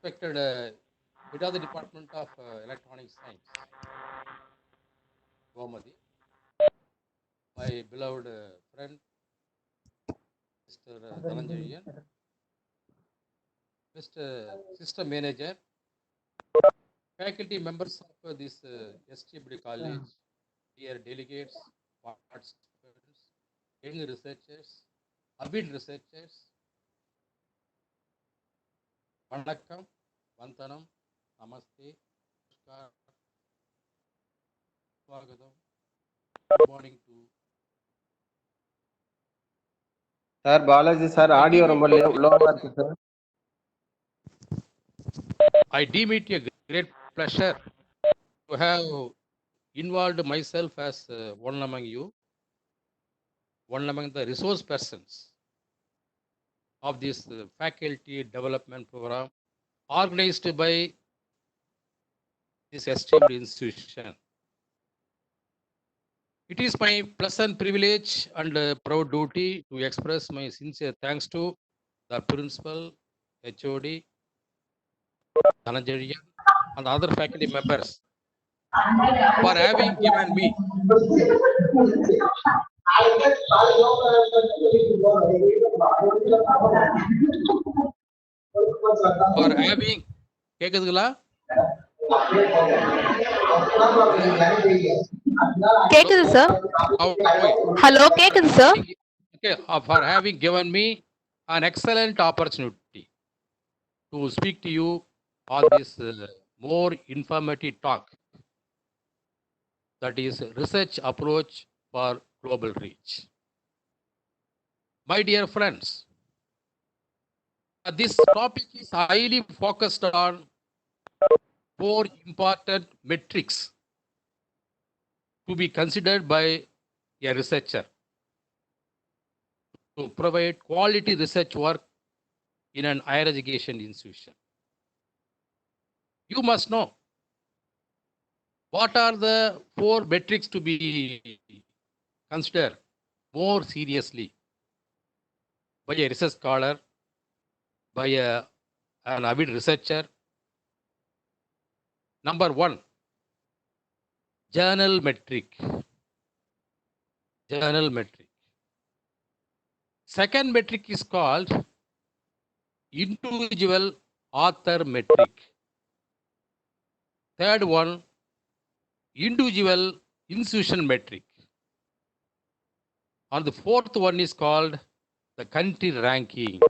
respected head of the Department of Electronic Science, Gomadi, my beloved friend, Mr. Dhananjayan, Mr. System Manager, faculty members of this STBD College, dear delegates, participants, young researchers, avid researchers, Vanakkam, Vantanam, Namaste, Namaskar, Swagatam, good morning to sir Balaji sir audio ரொம்ப லோவா இருக்கு sir. I deem it a great pleasure to have involved myself as one among you, one among the resource persons of this faculty development program organized by this esteemed institution. It is my pleasant privilege and proud duty to express my sincere thanks to the principal, HOD, Dhananjayan, and other faculty members for having given me கேக்குதுங்களா? கேக்குது sir. Hello கேக்குது sir. Okay, for having given me an excellent opportunity to speak to you on this more informative talk, that is research approach for global reach. My dear friends, this topic is highly focused on 4 important metrics to be considered by a researcher to provide quality research work in an higher education institution. You must know what are the 4 metrics to be considered more seriously by a research scholar, by an avid researcher. Number 1, journal metric. Journal metric. Second metric is called individual author metric. Third one, individual institution metric. And the fourth one is called the country ranking.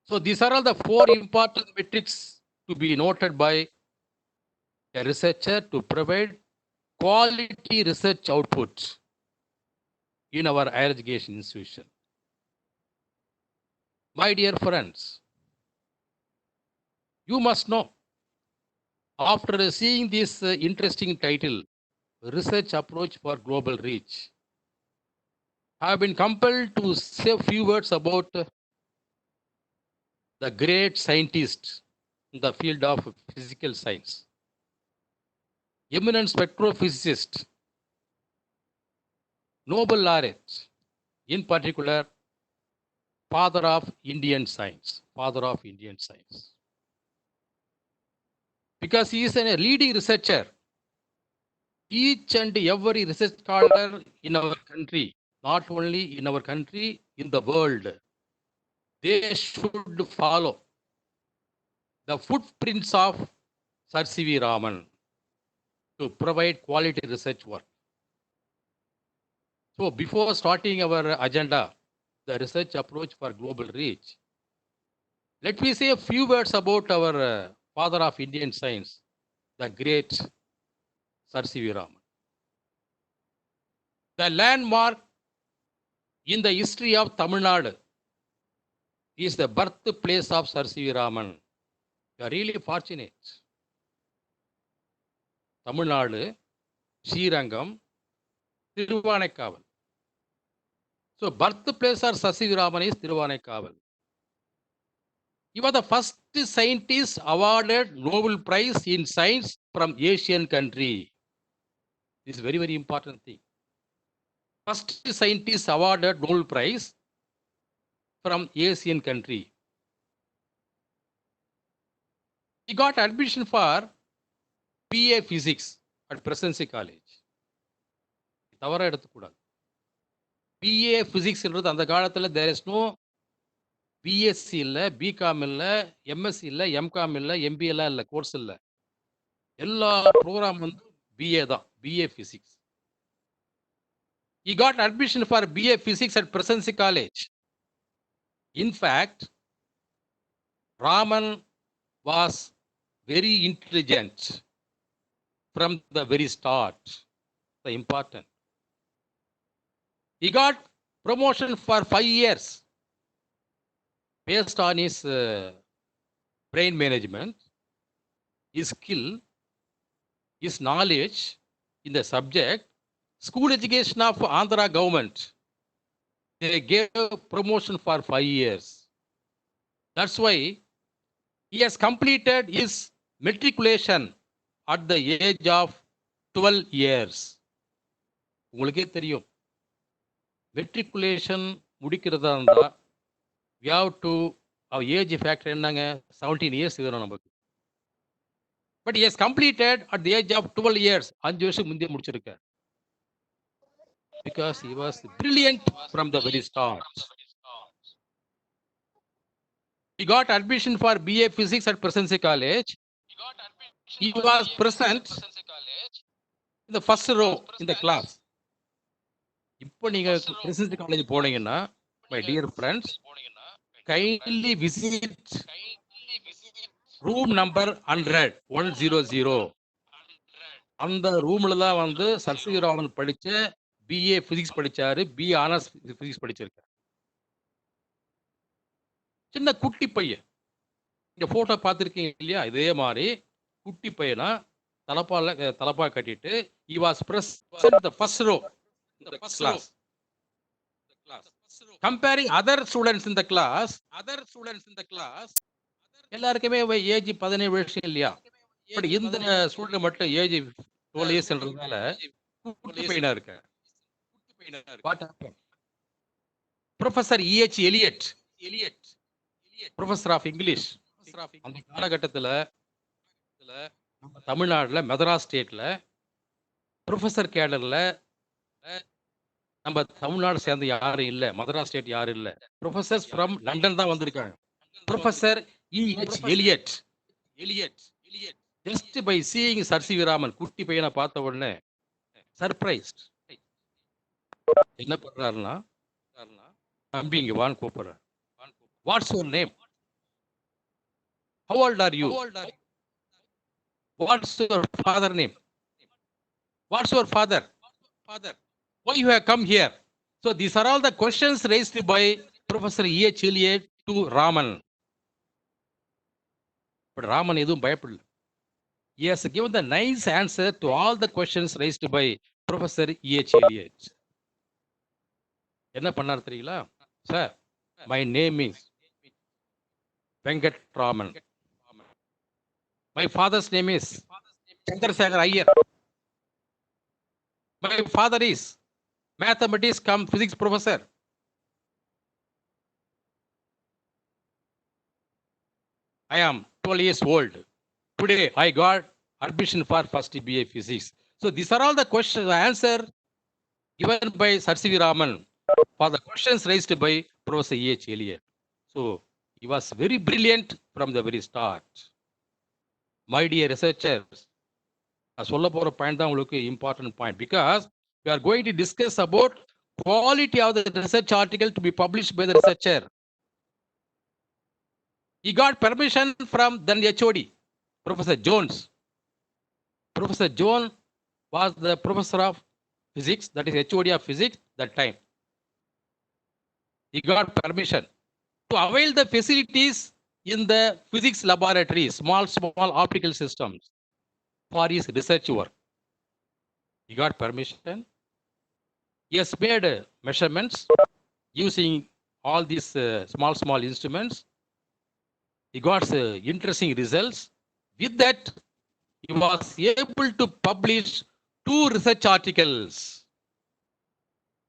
So these are all the 4 important metrics to be noted by a researcher to provide quality research output in our higher education institution. My dear friends, you must know, after seeing this interesting title, Research Approach for Global Reach, I have been compelled to say a few words about the great scientist in the field of physical science, eminent spectrophysicist, Nobel laureate, in particular, father of Indian science, because he is a leading researcher. Each and every research scholar in our country, not only in our country, in the world, they should follow the footprints of Sir C.V. Raman to provide quality research work. So before starting our agenda, the research approach for global reach, let me say a few words about our father of Indian science, the great Sir C.V. Raman. The landmark in the history of Tamil Nadu is the birthplace of Sir C.V. Raman. You are really fortunate. Tamil Nadu, Srirangam, Thiruvannaikaval. So birthplace of Sir C.V. Raman is Thiruvannaikaval. He was the first scientist awarded Nobel Prize in Science from Asian country. This is very, very important thing. First scientist awarded Nobel Prize from Asian country. He got admission for BA Physics at Presidency College. தவறா எடுத்துக்கூடாது. BA Physics என்றது அந்த காலத்தில் there is no BSc இல்லை, BCom இல்லை, MSc இல்லை, M Com இல்லை, MBA எல்லாம் இல்லை, கோர்ஸ் இல்லை. எல்லா ப்ரோக்ராம் வந்து BA தான், BA Physics. He got admission for BA Physics at Presidency College. In fact, Raman was very intelligent from the very start. The important. He got promotion for 5 years based on his brain management, his skill, his knowledge in the subject. School education of Andhra government, they gave promotion for 5 years. That's why he has completed his matriculation at the age of 12 years. உங்களுக்கே தெரியும், matriculation முடிக்கிறதா இருந்தால் we have to our age factor என்னங்க 17 years வரும் நமக்கு. But he has completed at the age of 12 years. 5 வருஷம் முந்தைய முடிச்சிருக்கார். Because he was brilliant from the very start. He got admission for BA Physics at Presidency College. He was present in the first row in the class. இப்போ நீங்க Presidency College போனீங்கன்னா, my dear friends, kindly visit room number 100. அந்த ரூம்ல தான் வந்து சசிராமன் படிச்ச BA Physics படிச்சாரு, BA Honors Physics படிச்சிருக்காரு. சின்ன குட்டி பையன், இந்த போட்டோ பார்த்துருக்கீங்க இல்லையா, இதே மாதிரி குட்டி பையனா தலப்பா கட்டிட்டு he was present the first row in the class. Comparing other students in the class, எல்லாருக்குமே ஏஜ் 17 வருஷம் இல்லையா, பட் இந்த ஸ்டூடெண்ட் மட்டும் ஏஜ் 12 இயர்ஸ்ன்றதுனால குட்டி பையனா இருக்க. What happened? Professor E.H. Eliot, Professor of English, அந்த காலகட்டத்தில் தமிழ்நாடுல மெட்ராஸ் ஸ்டேட்ல ப்ரொஃபஸர் கேடர்ல நம்ம தமிழ்நாடு சேர்ந்த யாரும் இல்லை, மதராஸ் ஸ்டேட் யாரும் இல்லை. ப்ரொஃபஸர்ஸ் ஃப்ரம் லண்டன் தான் வந்திருக்காங்க. Professor E.H. Eliot, just by seeing Sir C.V. Raman, குட்டி பையனை பார்த்த உடனே சர்ப்ரைஸ்ட். என்ன பண்றாருன்னா, தம்பி இங்க வான்னு கூப்பிடுறாரு. What's your name? How old are you? What's your father name? What's your father? Why you have come here? So these are all the questions raised by Professor E.H. Eliot to Raman. But Raman எதுவும் பயப்படல. He has given the nice answer to all the questions raised by Professor E.H. Eliot. என்ன பண்ணார் தெரியுங்களா? Sir, my name is Venkat Raman. My father's name is Chandrasekhar Iyer. My father is mathematics cum physics professor. I am 12 years old. Today I got admission for first BA Physics. So these are all the questions, answer given by Sir C.V. Raman for the questions raised by Professor E.H. Eliot. So he was very brilliant from the very start. My dear researchers, நான் சொல்ல போற point தான் உங்களுக்கு important point, because we are going to discuss about quality of the research article to be published by the researcher. He got permission from then HOD, Professor Jones. Professor Jones was the professor of physics, that is HOD of physics that time. He got permission to avail the facilities in the physics laboratory, small optical systems for his research work. He got permission. He has made measurements using all these small instruments. He got interesting results. With that, he was able to publish 2 research articles.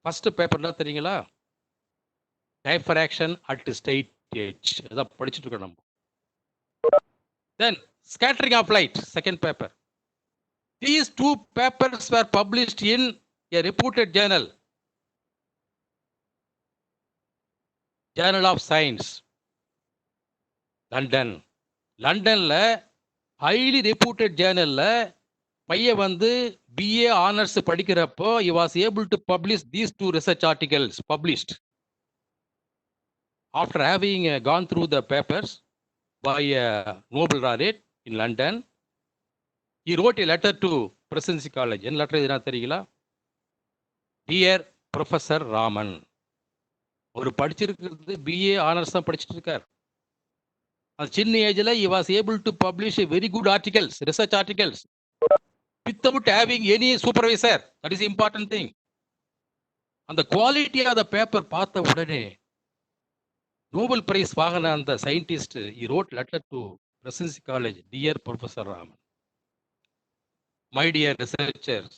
First paper என்ன தெரியுங்களா? Diffraction at state age. அதான் படிச்சுட்டு இருக்கோம் நம்ம. Then Scattering of light, second paper. These two papers were published in a reputed journal, Journal of Science, London. லண்டன்ல highly reputed ஜேர்னல்ல பையன் வந்து BA honours படிக்கிறப்போ he was able to publish these two research articles published. After having gone through the papers by Nobel laureate in London, he wrote a letter to Presidency College. என்ன letter எதுனா தெரியுங்களா? Dear Professor Raman. ஒரு படிச்சிருக்கிறது BA honours தான் படிச்சுட்டு இருக்கார். அந்த சின்ன ஏஜ்ல he was able to publish a very good articles, research articles, without having any supervisor. That is the important thing. அந்த குவாலிட்டி ஆஃப் த பேப்பர் பார்த்த உடனே நோபல் பிரைஸ் வாங்கின அந்த scientist he wrote letter to Presidency College, dear Professor Raman, my dear researchers,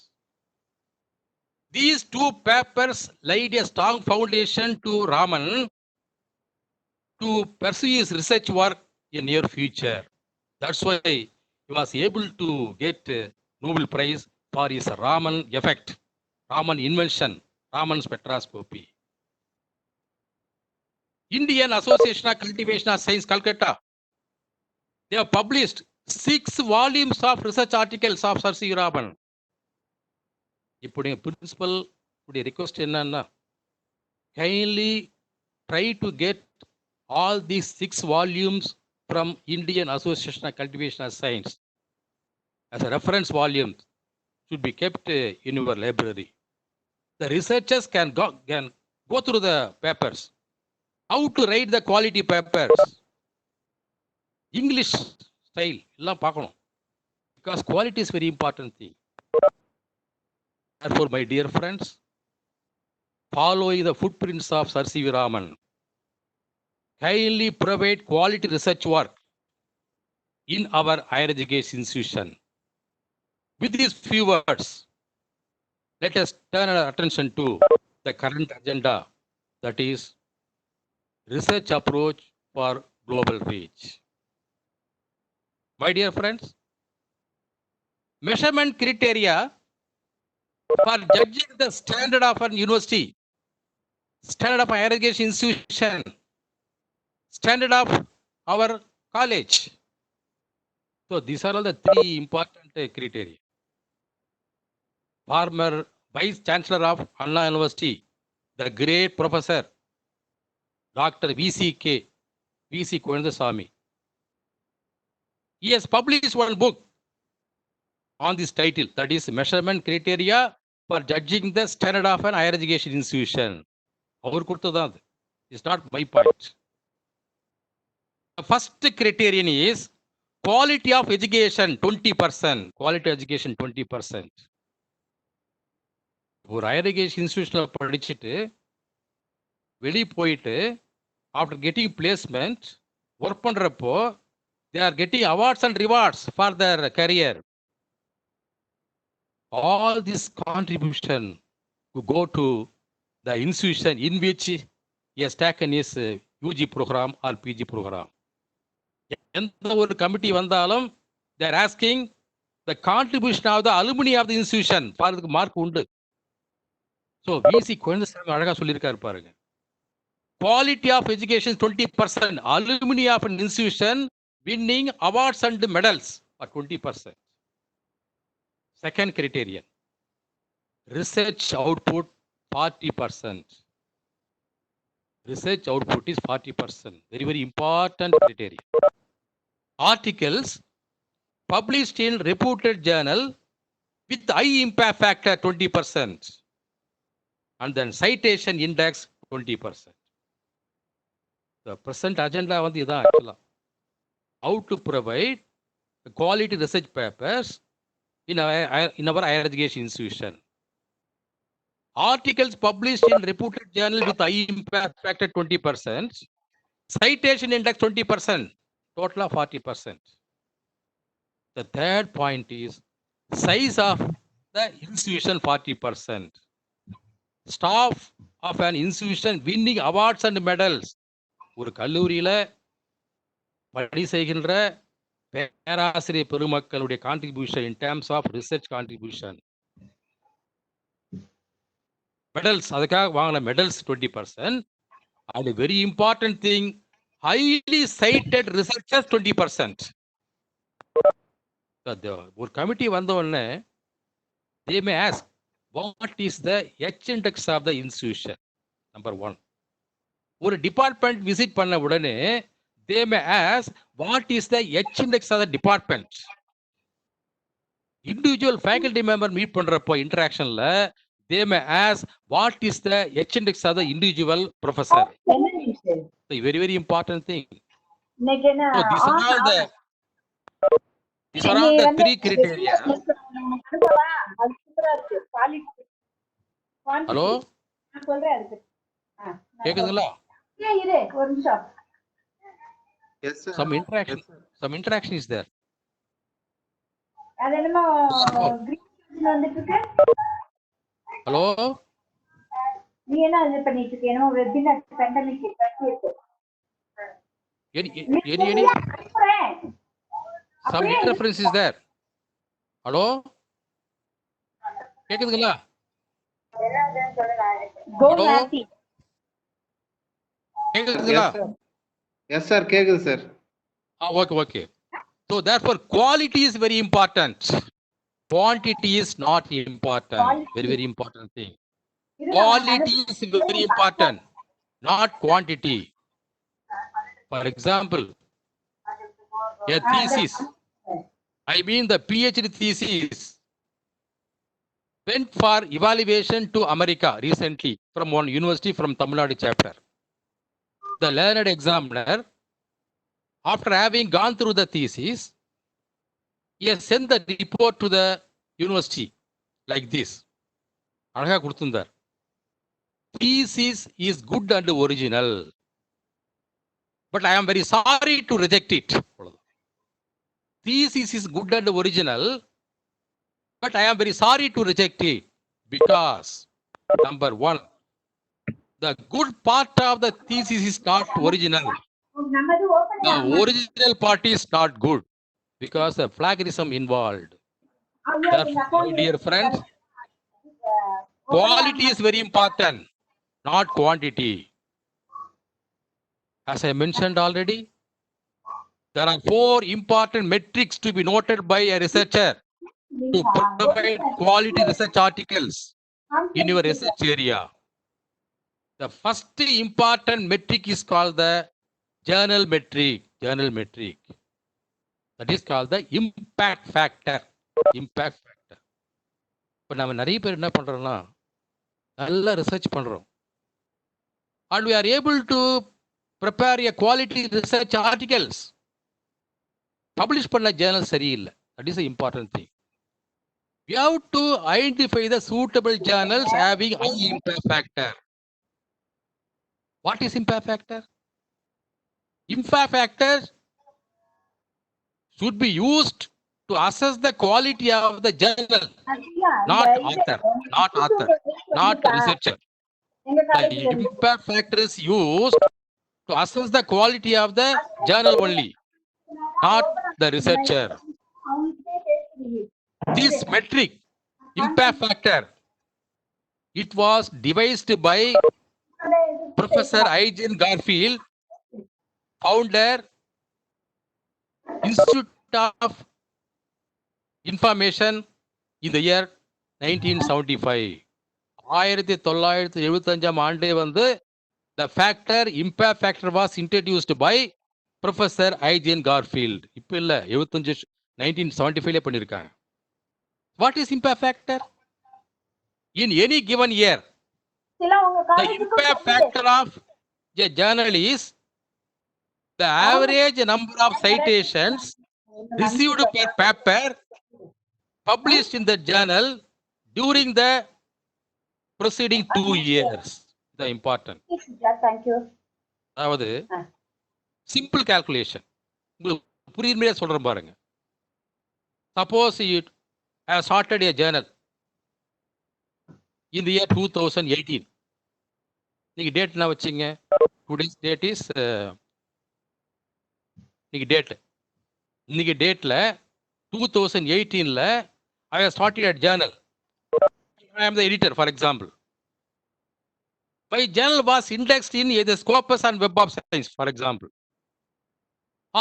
these two papers laid a strong foundation to Raman to pursue his research work in near future. That's why he was able to get Nobel Prize for his Raman effect, Raman invention, Raman spectroscopy. Indian Association of Cultivation of Science, Calcutta, they have published 6 volumes of research articles of Sir C. Raman. இப்படி principal உடைய request என்னன்னா, kindly try to get all these 6 volumes from Indian Association of Cultivation of Science as a reference volume should be kept in your library. The researchers can go through the papers. How to write the quality papers? English style எல்லாம் பார்க்கணும். Because quality is very important thing. Therefore, my dear friends, following the footprints of Sir C.V. Raman, kindly provide quality research work in our higher education institution. With these few words, let us turn our attention to the current agenda, that is research approach for global reach. My dear friends, measurement criteria for judging the standard of an university, standard of higher education institution, standard of our college. So these are all the 3 important criteria. Former Vice Chancellor of Anna University, the great Professor Dr. V.C. Kovindasamy, he has published one book on this title, that is Measurement Criteria for Judging the Standard of an Higher Education Institution. அவர் கொடுத்ததான் அது. It's not my point. The first criterion is quality of education 20%. Quality education 20%. ஒரு higher education இன்ஸ்டிடியூஷனில் படிச்சுட்டு வெளியே போயிட்டு after getting placement work பண்ணுறப்போ they are getting awards and rewards for their career. All this contribution to go to the institution in which he has taken his UG program or PG program. எந்த ஒரு committee வந்தாலும் they are asking the contribution of the alumni of the institution. பாருங்க mark உண்டு. So VC Govindasamy அழகா சொல்லியிருக்காரு பாருங்க. Quality of education 20%. Alumni of an institution winning awards and medals are 20%. Second criterion, research output 40%. Research output is 40%. Very, very important criteria. Articles published in reputed journal with high impact factor 20%. And then citation index 20%. The present agenda வந்து இதான் actually. How to provide quality research papers in our higher education institution. Articles published in reputed journal with high impact factor 20%, citation index 20%, total of 40%. The third point is size of the institution 40%. Staff of an institution winning awards and medals. ஒரு கல்லூரியில பணி செய்கின்ற பேராசிரியர் பெருமக்களுடைய contribution in terms of research contribution. Medals, அதுக்காக வாங்கின medals 20%. And very important thing, highly cited researchers 20%. ஒரு committee வந்த உடனே they may ask what is the H index of the institution. Number 1. ஒரு டிபார்ட்மெண்ட் விசிட் பண்ண உடனே they may ask what is the H index of the department. Individual faculty member meet பண்றப்போ இன்டராக்ஷன்ல they may ask what is the H index of the individual professor. Very very important thing. So these are all the 3 criteria. Hello, கேக்குதுங்களா? Yes, sir. Some interaction is there. Hello, any some interference is there. Hello, கேக்குதுங்களா? Hello, கேக்குதுங்களா? Yes, sir. Yes, sir. கேக்குது sir. Okay. So therefore quality is very important. Quantity is not important. Very very important thing. Quality is very important, not quantity. For example, a thesis, I mean the PhD thesis, went for evaluation to America recently from one university from Tamil Nadu chapter. The learned examiner, after having gone through the thesis, he has sent the report to the university like this. அழகா கொடுத்திருந்தார். Thesis is good and original, but I am very sorry to reject it. Thesis is good and original, but I am very sorry to reject it because number 1, the good part of the thesis is not original. The original part is not good because of plagiarism involved. Therefore, my dear friends, quality is very important, not quantity. As I mentioned already, there are 4 important metrics to be noted by a researcher to provide quality research articles in your research area. The first important metric is called the journal metric. That is called the impact factor. இப்போ நம்ம நிறைய பேர் என்ன பண்றோம்னா நல்லா research பண்றோம் and we are able to prepare a quality research articles. Publish பண்ண journal சரியில்லை. That is the important thing. We have to identify the suitable journals having high impact factor. What is impact factor? Impact factor should be used to assess the quality of the journal, not researcher. The impact factor is used to assess the quality of the journal only, not the researcher. This metric, impact factor, it was devised by Professor Eugene Garfield, founder, Institute of Information, in the year 1975. 1975 ஆண்டே வந்து the factor, impact factor was introduced by Professor Eugene Garfield. இப்போ இல்ல 1975 பண்ணிருக்காங்க. What is impact factor? In any given year, the impact factor of a journal is the average number of citations received per paper published in the journal during the preceding 2 years. The important. Thank you. அதாவது simple calculation. உங்களுக்கு புரியுற சொல்றேன் பாருங்க. Suppose you have started a journal in the year 2018. நீங்க date என்ன வச்சீங்க? Today's date is நீங்க date இன்னைக்கு டேட்ல 2018ல I have started a journal. I am the editor, for example. My journal was indexed in either Scopus and Web of Science, for example,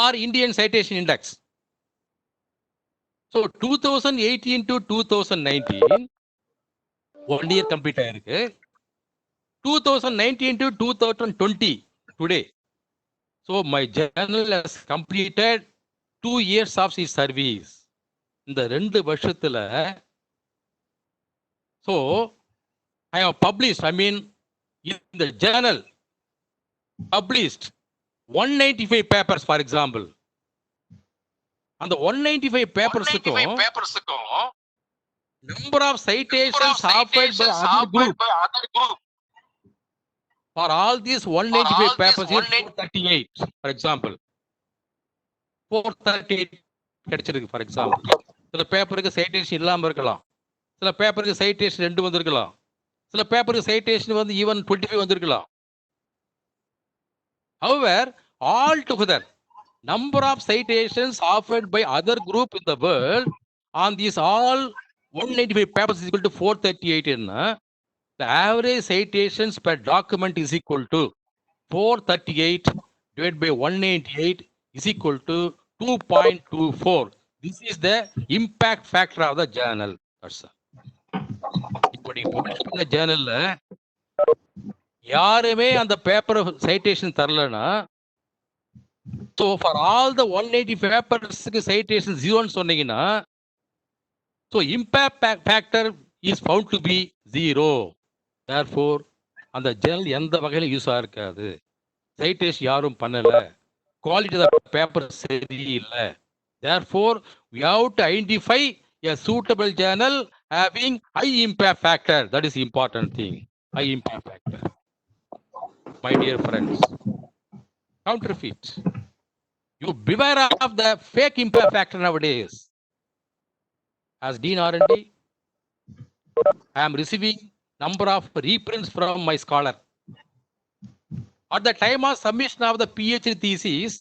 or Indian Citation Index. So 2018 to 2019, 1 year complete ஆயிருக்கு. 2019 to 2020 today. So my journal has completed 2 years of its service. இந்த 2 வருஷத்துல so I have published, in the journal published 195 papers, for example. அந்த 195 பேப்பர்ஸுக்கும் number of citations offered by other group for all these 195 papers is 438, for example. 438 கிடைச்சிருக்கு, for example. சில பேப்பருக்கு citation இல்லாம இருக்கலாம், சில பேப்பருக்கு சைட்டேஷன் 2 வந்திருக்கலாம், சில பேப்பருக்கு சைட்டேஷன் வந்து ஈவன் 25 வந்திருக்கலாம். However, all together, number of citations offered by other group in the world on these all 195 papers is equal to 438. The average citations per document is equal to 438 divided by 198 is equal to 2.24. This is the impact factor of the journal. That's all. இப்போ நீ publish பண்ண ஜேர்னல்ல யாருமே அந்த paper citation தரலன்னா, so for all the 180 பேப்பர்ஸ்க்கு citation 0ன்னு சொன்னீங்கன்னா, so impact factor is found to be 0. Therefore அந்த ஜேர்னல் எந்த வகையில யூஸ் ஆகாது. சைட்டேஷன் யாரும் பண்ணல, குவாலிட்டி ஆஃப் பேப்பர் சரியில்லை. Therefore we have to identify a suitable journal having high impact factor. That is important thing. High impact factor. My dear friends, counterfeit. You beware of the fake impact factor nowadays. As Dean R&D, I am receiving number of reprints from my scholar. At the time of submission of the PhD thesis,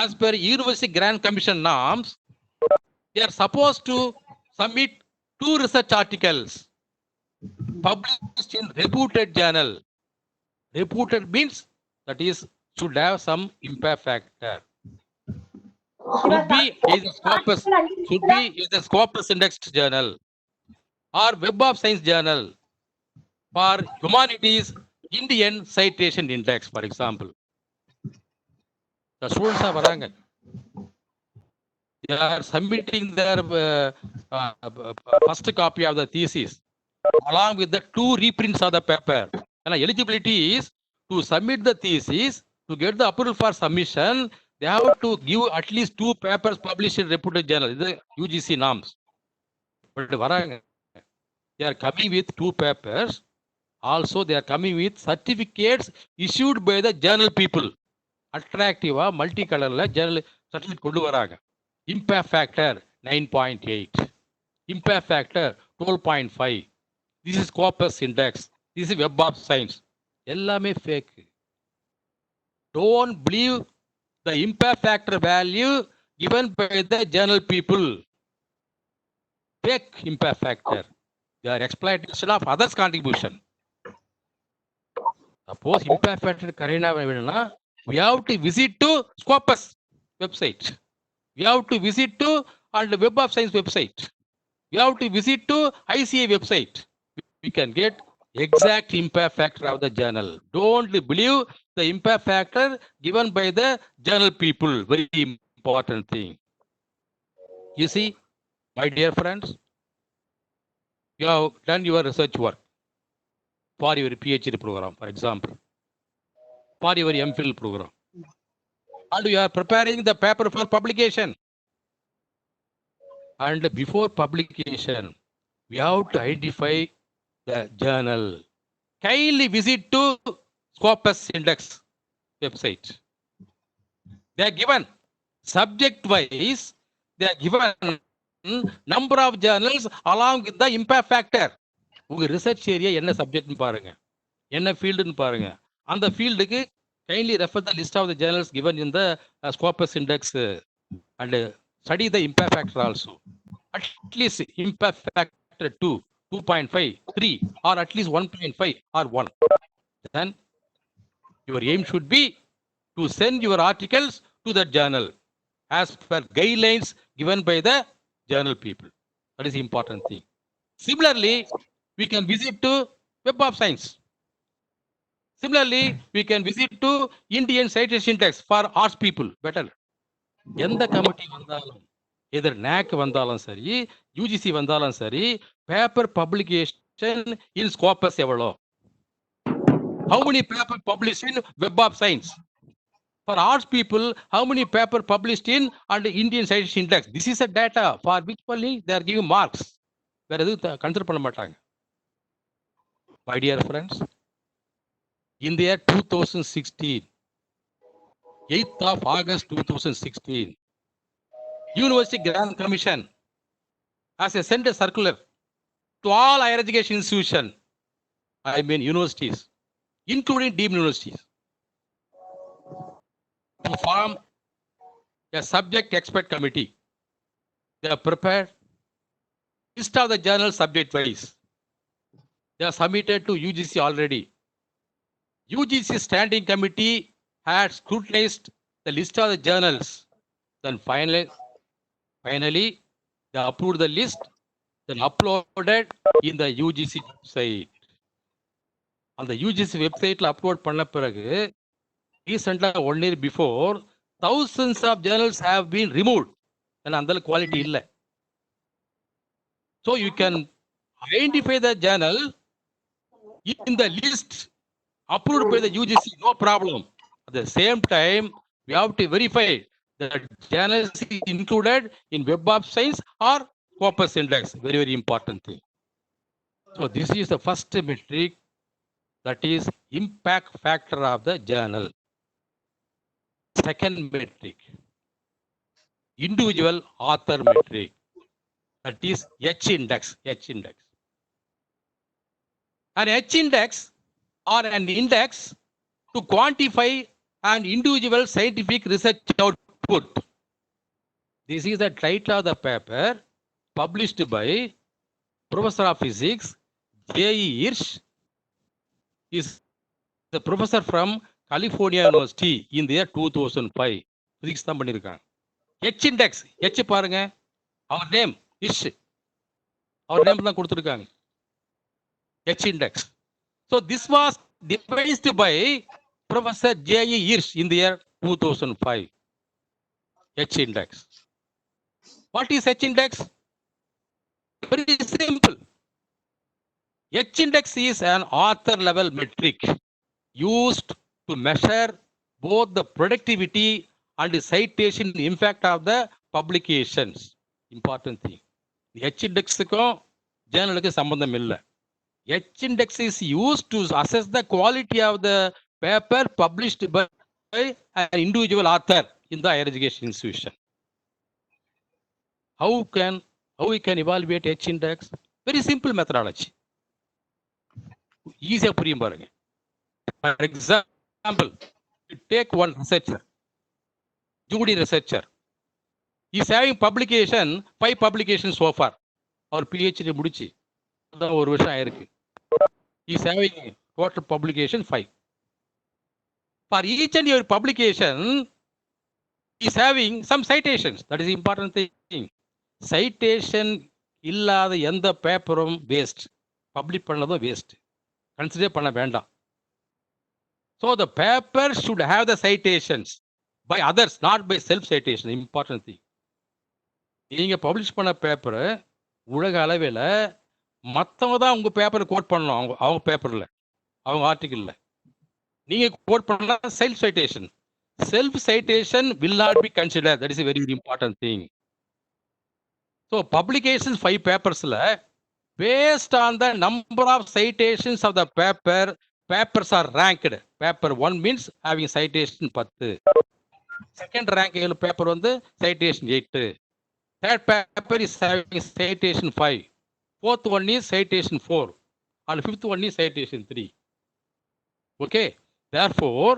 as per University Grant Commission norms, they are supposed to submit 2 research articles published in reputed journal. Reputed means that is should have some impact factor. Should be either Scopus indexed journal or Web of Science journal. For humanities, Indian Citation Index, for example. The students are varanga. They are submitting their first copy of the thesis along with the 2 reprints of the paper. And eligibility is to submit the thesis, to get the approval for submission, they have to give at least 2 papers published in reputed journal. This is the UGC norms. But varanga, they are coming with 2 papers. Also, they are coming with certificates issued by the journal people. Attractive, multicolor journal certificate கொண்டு வராங்க. Impact factor 9.8. Impact factor 12.5. This is Scopus index. This is Web of Science. எல்லாமே fake. Don't believe the impact factor value given by the journal people. Fake impact factor. They are exploitation of others' contribution. Suppose impact factor correct வேணும்னா, we have to visit to Scopus website. We have to visit to and Web of Science website. We have to visit to ICA website. We can get exact impact factor of the journal. Don't believe the impact factor given by the journal people. Very important thing. You see, my dear friends, you have done your research work for your PhD program, for example, for your MPhil program, and you are preparing the paper for publication. And before publication, we have to identify the journal. Kindly visit to Scopus Index website. They are given subject wise, they are given number of journals along with the impact factor. உங்க research area என்ன சப்ஜெக்ட்னு பாருங்க, என்ன ஃபீல்டுன்னு பாருங்க. அந்த ஃபீல்டுக்கு kindly refer the list of the journals given in the Scopus Index and study the impact factor also. At least impact factor 2, 2.5, 3, or at least 1.5 or 1. Then your aim should be to send your articles to the journal as per guidelines given by the journal people. That is the important thing. Similarly, we can visit to Web of Science. Similarly, we can visit to Indian Citation Index for arts people. Better. எந்த committee வந்தாலும் எதிர் NAC வந்தாலும் சரி, UGC வந்தாலும் சரி, paper publication இன் Scopus எவ்வளோ? How many paper published in Web of Science? For arts people, how many paper published in and Indian Citation Index? This is a data for which only they are giving marks. வேற எதுவும் consider பண்ண மாட்டாங்க. My dear friends, in the year 2016, 8th of August 2016, University Grant Commission has sent a circular to all higher education institutions, I mean universities, including deemed universities, to form a subject expert committee. They have prepared list of the journals subject wise. They are submitted to UGC already. UGC standing committee had scrutinized the list of the journals. Then finally, they approved the list, then uploaded in the UGC website. On the UGC website, upload panna piragu, recently 1 year before, thousands of journals have been removed. And andal quality illa. So you can identify the journal in the list approved by the UGC, no problem. At the same time, we have to verify that journals is included in Web of Science or Scopus Index. Very, very important thing. So this is the first metric, that is impact factor of the journal. Second metric, individual author metric, that is H index. An H index or an index to quantify an individual scientific research output. This is the title of the paper published by Professor of Physics J.E. Hirsch. Is the professor from California University in the year 2005. Physics தான் பண்ணிருக்காங்க. H index, H பாருங்க, our name Hirsch, our name தான் கொடுத்திருக்காங்க. H index. So this was devised by Professor J.E. Hirsch in the year 2005. H index. What is H index? Very simple. H index is an author level metric used to measure both the productivity and the citation impact of the publications. Important thing. The H index journal சம்பந்தம் இல்லை. H index is used to assess the quality of the paper published by an individual author in the higher education institution. How we can evaluate H index? Very simple methodology. Easy புரியும் பாருங்க. For example, you take one researcher, Judy researcher. He is having publication, 5 publications so far. Our PhD முடிச்சு அதான் ஒரு வருஷம் ஆயிருக்கு. He is having total publication 5. For each and every publication, he is having some citations. That is the important thing. Citation இல்லாத எந்த பேப்பரும் waste, public பண்ணதும் waste, consider பண்ண வேண்டாம். So the paper should have the citations by others, not by self citation. Important thing. நீங்க publish பண்ண paper உலக அளவில் மற்றவங்க தான் உங்க பேப்பரை கோட் பண்ணணும், அவங்க பேப்பர்ல, அவங்க ஆர்டிகிள்ல. நீங்க கோட் பண்ணா self citation. Self citation will not be considered. That is a very, very important thing. So publications 5 papersல based on the number of citations of the paper, papers are ranked. Paper 1 means having citation 10. Second rank paper வந்து citation 8. Third paper is having citation 5. Fourth one is citation 4. And fifth one is citation 3. Okay. Therefore,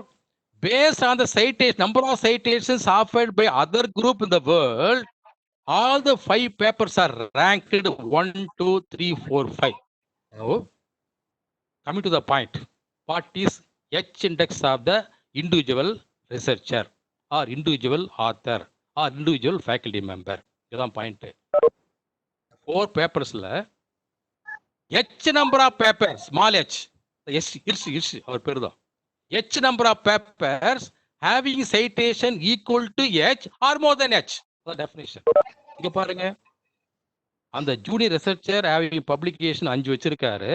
based on the citation, number of citations offered by other group in the world, all the 5 papers are ranked 1, 2, 3, 4, 5. Now, coming to the point, what is H index of the individual researcher or individual author or individual faculty member? இதுதான் point. 4 பேப்பர்ஸ்ல H number of papers, small h, அவர் பேரு தான். H number of papers having citation equal to H or more than H. Definition. இங்க பாருங்க, அந்த junior researcher having publication 5 வச்சிருக்காரு.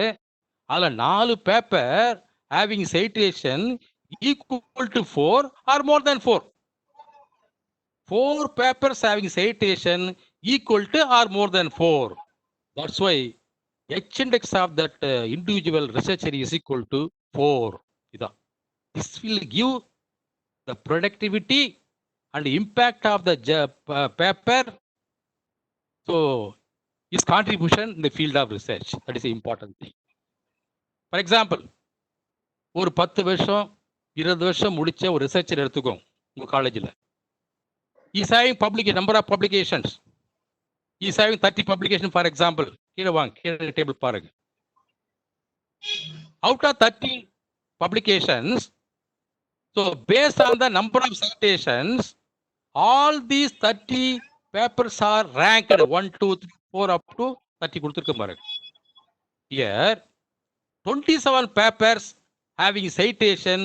அதுல 4 paper having citation equal to 4 or more than 4. 4 papers having citation equal to or more than 4. That's why H index of that individual researcher is equal to 4. இதான். This will give the productivity and impact of the paper. So, his contribution in the field of research. That is the important thing. For example, ஒரு 10 வருஷம் 20 வருஷம் முடிச்ச ஒரு researcher எடுத்துக்கோங்க உங்க காலேஜில். He is having number of publications. He is having 30 publications, for example. கீழே வாங்க, கீழே டேபிள் பாருங்க. Out of 30 publications, so based on the number of citations, all these 30 papers are ranked 1, 2, 3, 4 up to 30 கொடுத்திருக்க பாருங்க. Here, 27 papers having citation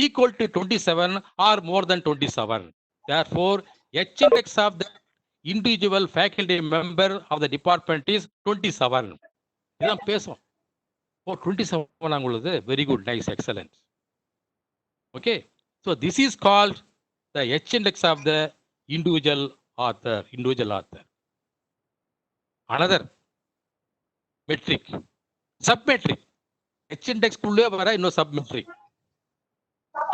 equal to 27 or more than 27. Therefore, H index of the individual faculty member of the department is 27. இதான் பேசுவோம். 27 ஆங்குள்ளது. Very good, nice, excellent. Okay, so this is called the H index of the individual author. Another metric, submetric. H index kulle vara inno submetric.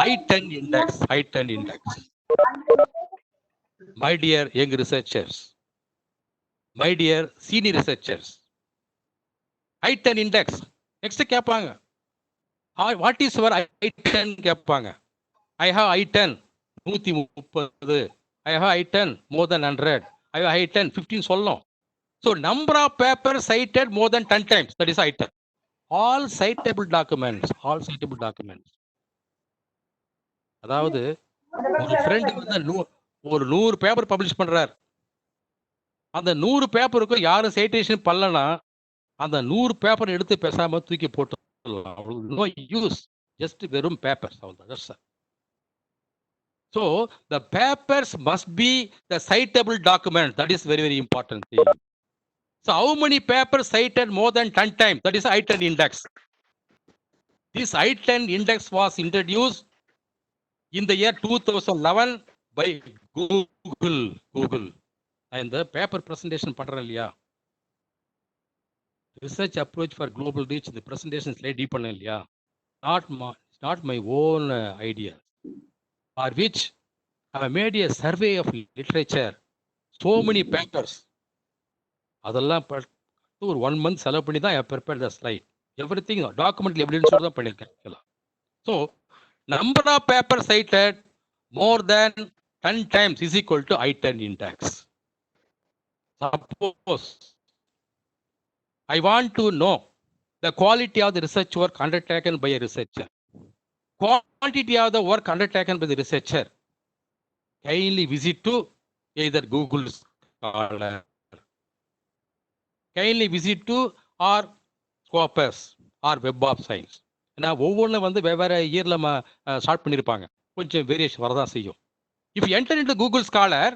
I-10 index. My dear young researchers, my dear senior researchers, I-10 index. Next கேட்பாங்க, what is your I-10 கேட்பாங்க. I have I-10 130. I have I-10 more than 100. I have I-10 15 சொல்லணும். So number of papers cited more than 10 times, that is I-10. All citable documents. அதாவது ஒரு friend வந்து ஒரு 100 paper publish பண்றார். அந்த 100 பேப்பருக்கு யாரும் சைட்டேஷன் பண்ணலனா அந்த 100 பேப்பர் எடுத்து பேசாம தூக்கி போட்டுடலாம். நோ யூஸ், ஜஸ்ட் வெறும் பேப்பர்ஸ் அவ்வளவுதான். So the papers must be the citable document. That is very, very important thing. So how many papers cited more than 10 times? That is I-10 index. This I-10 index was introduced in the year 2011 by Google. And the paper presentation பண்றேன் இல்லையா, research approach for global reach, the presentation slide deep பண்ணேன் இல்லையா, not my own idea, for which I have made a survey of literature, so many papers. அதெல்லாம் ஒரு 1 month செலவு பண்ணி தான் I prepared the slide. Everything document evidence தான் பண்ணிருக்கேன். So number of papers cited more than 10 times is equal to I-10 index. Suppose I want to know the quality of the research work undertaken by a researcher, quantity of the work undertaken by the researcher, kindly visit to either Google Scholar, kindly visit to or Scopus or Web of Science. நான் ஒவ்வொன்றும் வந்து வெவ்வேறு இயர்ல start பண்ணியிருப்பாங்க, கொஞ்சம் variation வரதான் செய்யும். If you enter into Google Scholar,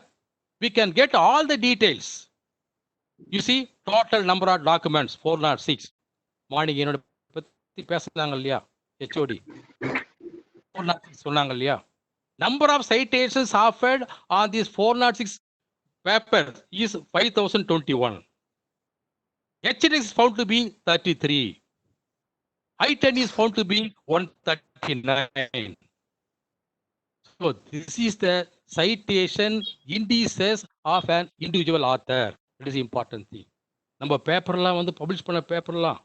we can get all the details. You see, total number of documents 406. Morning என்னோட பத்தி பேசுனாங்க இல்லையா, HOD 406 சொன்னாங்க இல்லையா. Number of citations offered on these 406 papers is 5021. H-index is found to be 33. I-10 is found to be 139. So this is the citation indices of an individual author. That is the important thing. நம்ம பேப்பர்லாம் வந்து publish பண்ண பேப்பர்லாம்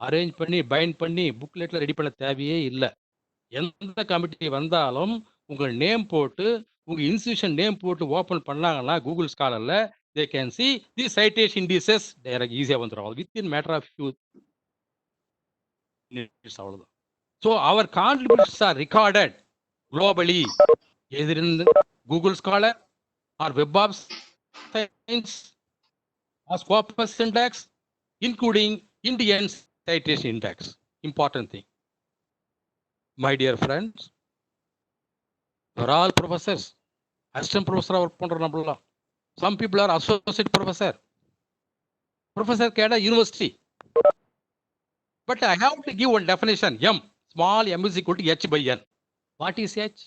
arrange பண்ணி find பண்ணி புக்லெட்ல ready பண்ண தேவையே இல்லை. எந்த கமிட்டி வந்தாலும் உங்கள் நேம் போட்டு உங்கள் இன்ஸ்டியூஷன் நேம் போட்டு ஓப்பன் பண்ணாங்கன்னா கூகுள் ஸ்காலரில் they can see the citation indices direct ஈஸியாக வந்துடும் within matter of few minutes அவ்வளோதான். So our contributions are recorded globally either in Google Scholar or Web of Science or Scopus index including Indian citation index. Important thing. My dear friends, we're all professors. Assistant professor work பண்ற நம்மள. Some people are associate professor. Professor கேட university. But I have to give one definition. M, small m is equal to h by n. What is h?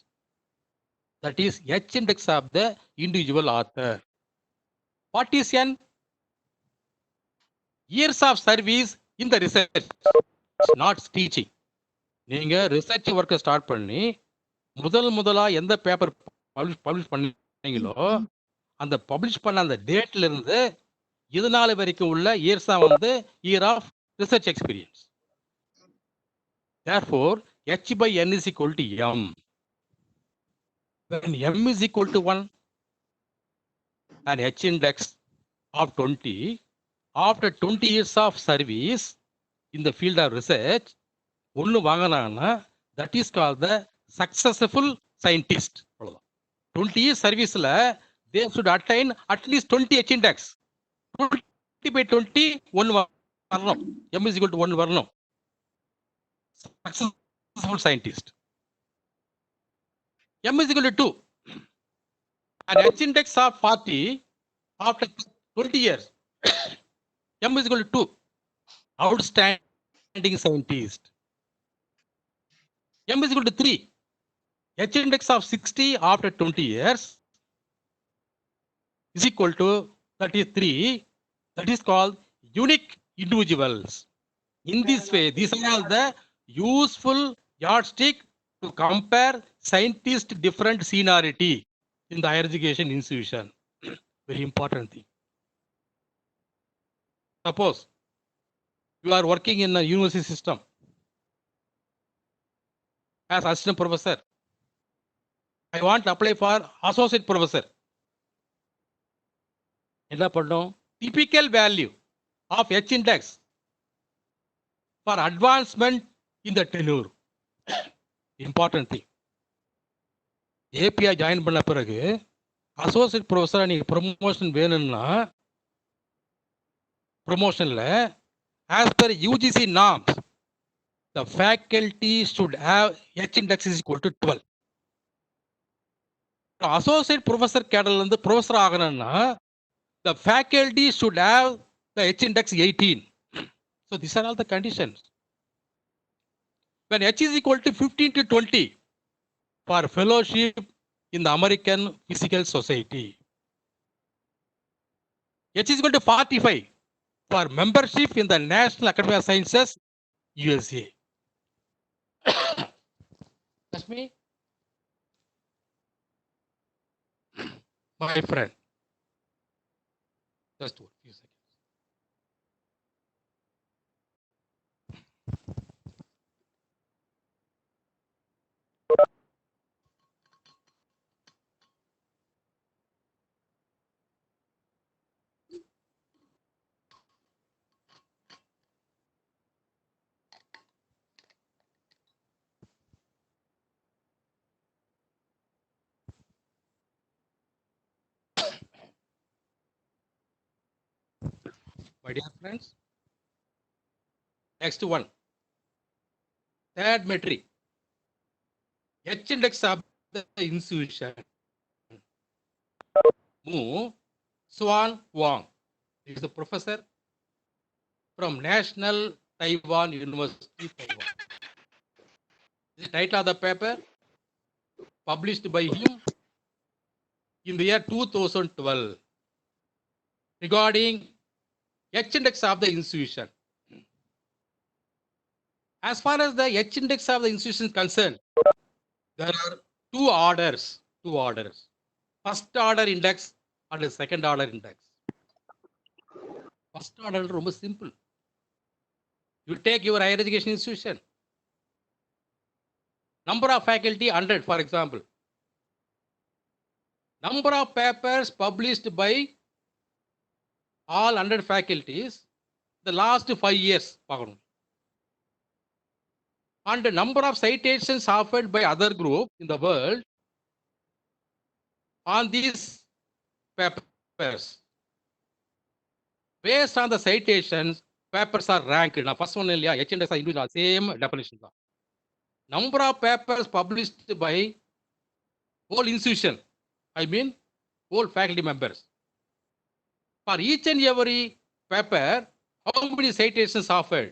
That is h index of the individual author. What is n? Years of service in the research, not teaching. நீங்க research ஒர்க்கை start பண்ணி முதலா எந்த paper publish பண்ணீங்களோ அந்த publish பண்ண அந்த டேட்ல இருந்து இது நாள் வரைக்கும் உள்ள இயர்ஸ் தான் வந்து year of research experience. Therefore, h by n is equal to m. When m is equal to 1, an h index of 20, after 20 years of service in the field of research, ஒன்று வாங்கினாங்கன்னா that is called the successful scientist. 20 years serviceல they should attain at least 20 h index. 20 by 20 1 வரணும். m is equal to 1 வரணும். Successful scientist. m is equal to 2. An h index of 40 after 20 years. m is equal to 2. Outstanding scientist. m is equal to 3. h index of 60 after 20 years is equal to 33. That is called unique individuals. In this way, these are all the useful yardstick to compare scientist different seniority in the higher education institution. Very important thing. Suppose you are working in a university system as assistant professor. I want to apply for associate professor. என்ன பண்ணோம்? Typical value of h index for advancement in the tenure. Important thing. API join பண்ண பிறகு associate professor நீங்க promotion வேணும்னா promotionல as per UGC norms the faculty should have h index is equal to 12. Associate professor cadre இருந்து professor ஆகணும்னா the faculty should have the h index 18. So these are all the conditions. When h is equal to 15 to 20 for fellowship in the American Physical Society, h is equal to 45 for membership in the National Academy of Sciences, USA. That's me. My friend. Just a few seconds. My dear friends, next one. Third metric. H index of the institution. Mu Swan Wang is the professor from National Taiwan University, Taiwan. The title of the paper published by him in the year 2012 regarding H index of the institution. As far as the H index of the institution is concerned, there are two orders. First order index and the second order index. First order is simple. You take your higher education institution. Number of faculty 100, for example. Number of papers published by all 100 faculties the last 5 years பார்க்கணும். And the number of citations offered by other group in the world on these papers. Based on the citations, papers are ranked. Now, first one, H&S are individual, same definition. Number of papers published by whole institution, I mean, whole faculty members. For each and every paper, how many citations offered?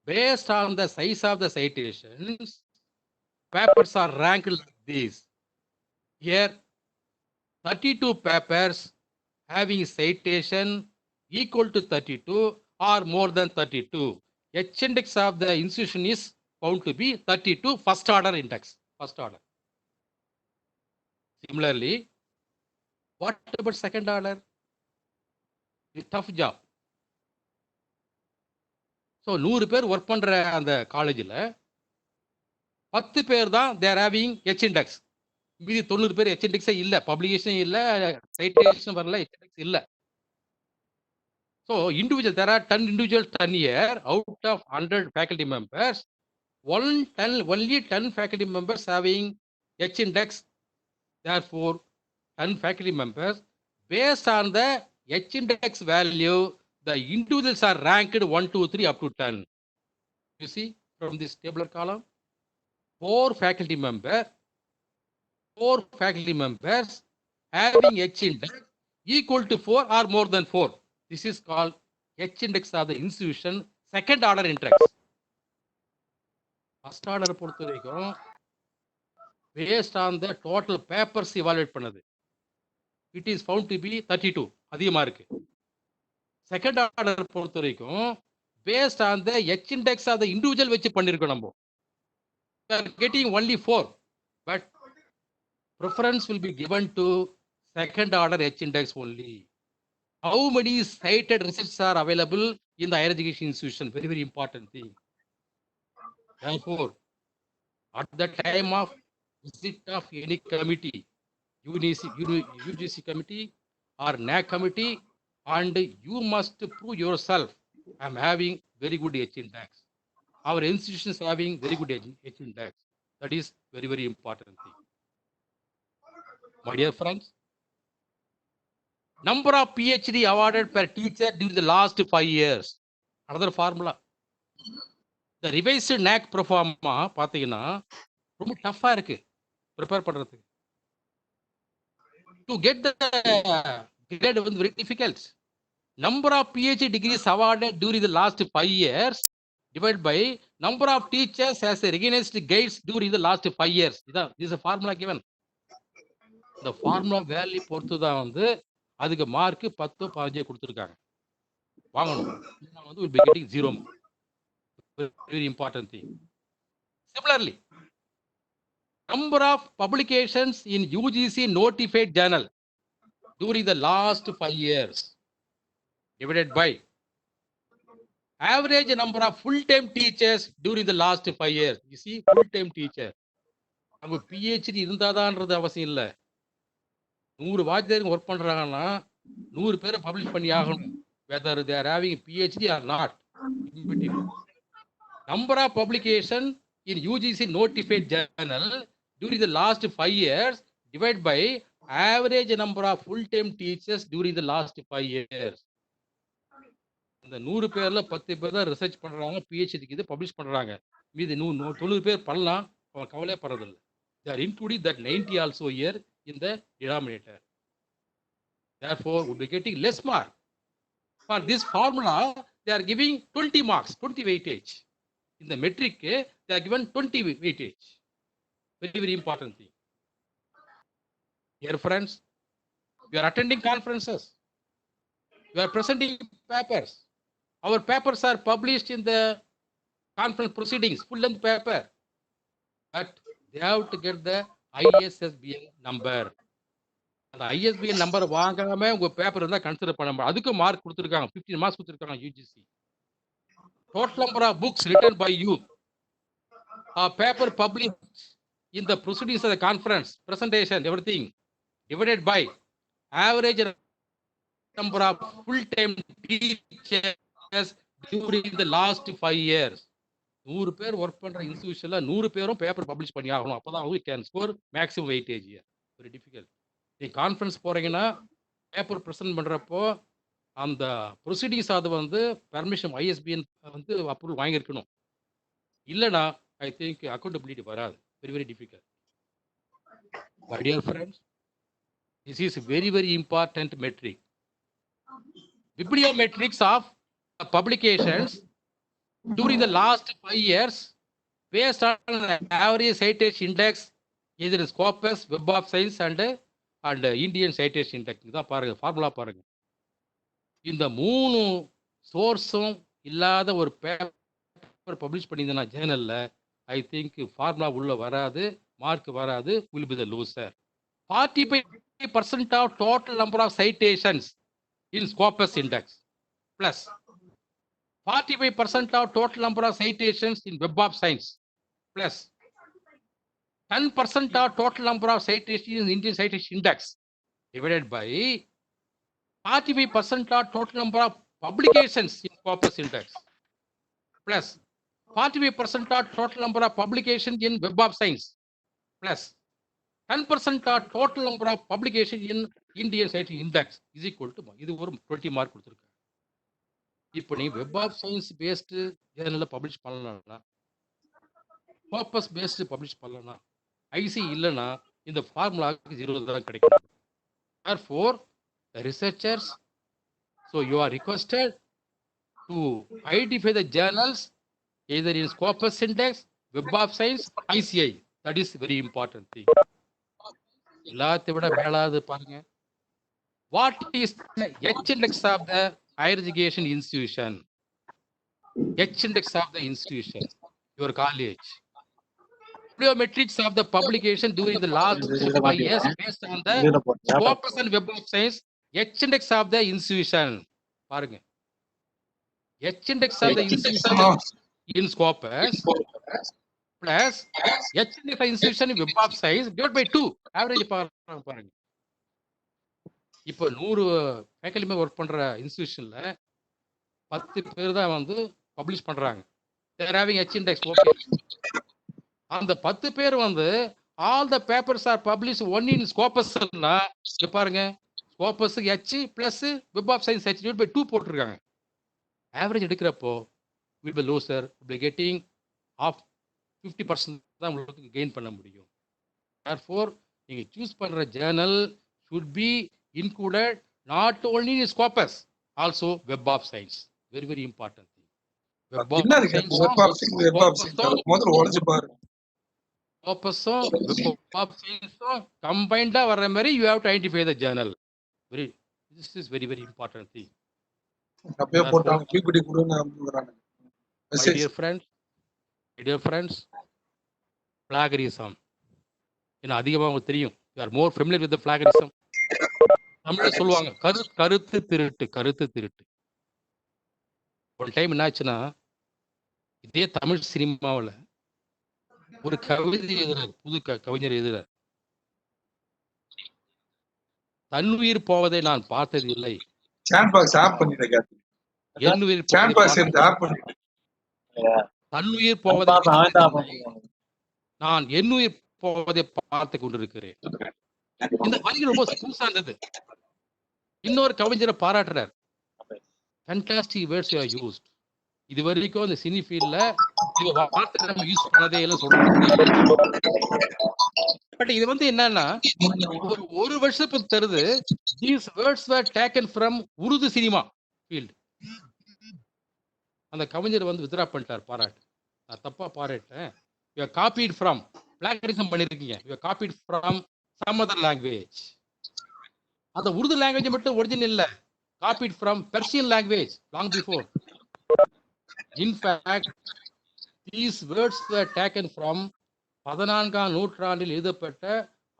Based on the size of the citations, papers are ranked like this. Here, 32 papers having citation equal to 32 or more than 32. H-index of the institution is found to be 32 first order index. First order. Similarly, what about second order? It's a tough job. So 100 பேர் work பண்ற அந்த காலேஜில் 10 பேர் தான் they're having H index. மீதி 90 பேர் H இண்டெக்ஸே இல்லை, publication இல்லை, சைட்டேஷன் வரல, ஹெச் இண்டெக்ஸ் இல்லை. So individual, there are 10 individuals 10 year out of 100 faculty members. Only 10 faculty members having H index. Therefore, 10 faculty members based on the H index value, the individuals are ranked 1, 2, 3 up to 10. You see from this tabular column, 4 faculty members having H index equal to 4 or more than 4. This is called H index of the institution, second order index. First order பொறுத்த வரைக்கும் based on the total papers evaluate பண்ணது, it is found to be 32, அதிகமா இருக்கு. Second order பொறுத்த வரைக்கும் based on the H index of the individual வச்சு பண்ணிருக்கோம் நம்ம. We are getting only 4, but preference will be given to second order H index only. How many cited research are available in the higher education institution? Very, very important thing. Therefore, at the time of visit of any committee, UGC committee or NAC committee, and you must prove yourself, I am having very good H index. Our institution is having very good H index. That is very, very important thing. My dear friends, number of PhD awarded per teacher during the last 5 years. Another formula. The revised NAC performa பார்த்தீங்கன்னா ரொம்ப டஃப்பா இருக்கு prepare பண்றதுக்கு. To get the grade was very difficult. Number of PhD degrees awarded during the last 5 years divided by number of teachers as recognized guides during the last 5 years. This is a formula given. The formula value பொறுத்து தான் வந்து அதுக்கு mark 10 15 கொடுத்துருக்காங்க. வாங்கணும் வந்து will be getting 0. Very important thing. Similarly, number of publications in UGC notified journal during the last 5 years divided by average number of full-time teachers during the last 5 years. You see, full-time teacher. அவங்க PhD இருந்தாதான்றது அவசியம் இல்லை. 100 வாத்தியாருக்கு work பண்றாங்கன்னா 100 பேரை publish பண்ணி ஆகணும், whether they are having PhD or not. Number of publication in UGC notified journal during the last 5 years divided by average number of full-time teachers during the last 5 years. இந்த 100 பேர்ல 10 பேர் தான் research பண்றாங்க, PhDக்கு இது publish பண்றாங்க. மீதி 90 பேர் பண்ணலாம், அவன் கவலையே படுறதில்லை. They are including that 90 also here in the denominator. Therefore, we'll be getting less mark. For this formula, they are giving 20 marks, 20 weightage. In the metric, they are given 20 weightage. Very, very important thing. Dear friends, we are attending conferences. We are presenting papers. Our papers are published in the conference proceedings, full-length paper. But they have to get the ISSBN number. அந்த ISBN number வாங்காம உங்க paper இருந்தா consider பண்ண முடியும். அதுக்கு mark கொடுத்துருக்காங்க, 15 marks கொடுத்துருக்காங்க UGC. Total number of books written by you, paper published in the proceedings of the conference, presentation, everything, divided by average number of full-time teachers during the last 5 years. 100 பேர் work பண்ற இன்ஸ்டிடியூஷன்ல 100 பேரும் paper publish பண்ணி ஆகணும். அப்பதான் அவங்க can score maximum weightage. Very difficult. நீங்க conference போறீங்கன்னா paper present பண்றப்போ அந்த ப்ரொசீடிங்ஸ் அது வந்து பெர்மிஷன் ஐஎஸ்பிஎன் வந்து அப்ரூவல் வாங்கியிருக்கணும். இல்லைனா ஐ திங்க் அக்கௌண்டபிலிட்டி வராது. Very very difficult. My dear friends, this is very very important metric. Bibliometrics of publications during the last 5 years based on an average citation index, either Scopus, Web of Science and Indian Citation Index. இதான் பாருங்க, formula பாருங்க. இந்த 3 சோர்ஸும் இல்லாத ஒரு paper publish பண்ணியிருந்தா ஜேர்னல்ல I think formula உள்ள வராது, mark வராது, will be the loser. 45% of total number of citations in Scopus Index plus 45% of total number of citations in Web of Science plus 10% of total number of citations in Indian Citation Index divided by 45% of total number of publications in Scopus Index plus 45% of total number of publications in Web of Science plus 10% of total number of publications in Indian Citation Index is equal to இது ஒரு 20 mark கொடுத்துருக்காங்க. இப்போ நீ Web of Science based ஜேர்னலில் publish பண்ணலாம்னா, Scopus based publish பண்ணலாம், ஐசி இல்லைன்னா இந்த ஃபார்முலாவுக்கு 0 தான் கிடைக்கும். Therefore, the researchers, so you are requested to identify the journals either in Scopus Index, Web of Science, ICI. That is very important thing. எல்லாத்தை விட மேலாவது பாருங்க, what is H index of the higher education institution? H index of the institution, your college. Bibliometrics of the publication during the last 5 years based on the Scopus and Web of Science. H index of the institution பாருங்க, H index of the institution in Scopus plus H index of the institution in Web of Science divided by 2 average பாருங்க. இப்போ 100 faculty work பண்ற இன்ஸ்டிடியூஷன்ல 10 பேர் தான் வந்து publish பண்றாங்க. There having H index. Okay, அந்த 10 பேர் வந்து all the papers are publish one in ஸ்கோபஸ்னா இங்க பாருங்க, ஸ்கோபஸ்க்கு H plus Web of Science H divide by 2 போட்டிருக்காங்க. ஆவரேஜ் எடுக்கிறப்போ will be loser, will be getting of 50% தான் உங்களுக்கு கெயின் பண்ண முடியும். Therefore, நீங்க சூஸ் பண்ற Journal should be included not only in Scopus, also Web of Science. Very very important thing. Web of Science, Scopus, Web of Science combined வர்ற மாதிரி you have to identify the journal. This is very very important thing. My dear friends, plagiarism என்ன அதிகமாக உங்களுக்கு தெரியும். You are more familiar with the plagiarism. தமிழ்ல சொல்லுவாங்க கருத்து திருட்டு. ஒரு டைம் என்னாச்சுன்னா, இதே தமிழ் சினிமாவில் ஒரு கவிதை எழுதுறார், புது கவிஞர் எழுதுறார், தன்னுயிர் போவதை நான் பார்த்தது இல்லை, தன்னுயிர் போவதை நான் என்னுயிர் போவதை பார்த்து கொண்டிருக்கிறேன். இந்த வரிகள் ரொம்ப புதுசா இருந்தது. இன்னொரு கவிஞரை பாராட்டுறார், fantastic words you are used. இது வரைக்கும் இந்த சினி ஃபீல்ட்ல இந்த வார்த்தை நம்ம யூஸ் பண்ணதே இல்லை சொல்றாங்க. பட் இது வந்து என்னன்னா, ஒரு வருஷத்துக்கு தருது, these words were taken from Urdu cinema field. அந்த கவிஞர் வந்து வித்ரா பண்ணிட்டார் பாராட்டு. நான் தப்பா பாராட்டேன், you are copied from, plagiarism பண்ணிருக்கீங்க, you are copied from some other language. அந்த உருது லாங்குவேஜ் மட்டும் ஒரிஜினல் இல்ல, copied from Persian language long before. In fact, these words were taken from 14ஆம் நூற்றாண்டில் எழுதப்பட்ட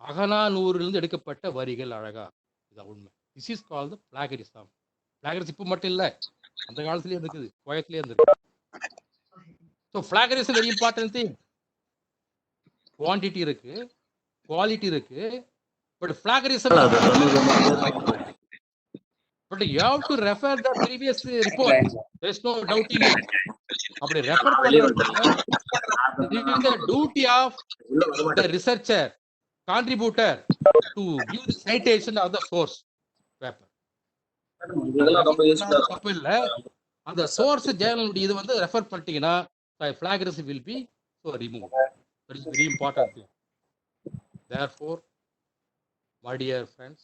அகநானூறிலிருந்து எடுக்கப்பட்ட வரிகள். அழகா, இதான் உண்மை. This is called the plagiarism. Plagiarism இப்போ மட்டும் இல்ல, அந்த காலத்திலேயே இருக்குது, குவைத்திலேயே இருந்திருக்கு. So plagiarism very important thing. Quantity இருக்கு, குவாலிட்டி இருக்கு, But plagiarism, but you have to refer the previous report. There's no doubting it. அப்படி ரெஃபர் பண்றப்ப it is the duty of the researcher, contributor to give the citation of the source paper. தப்பு இல்ல, அந்த source Journal இது வந்து refer பண்ணிட்டீங்கன்னா plagiarism will be so removed. That is very important thing. Therefore, my dear friends,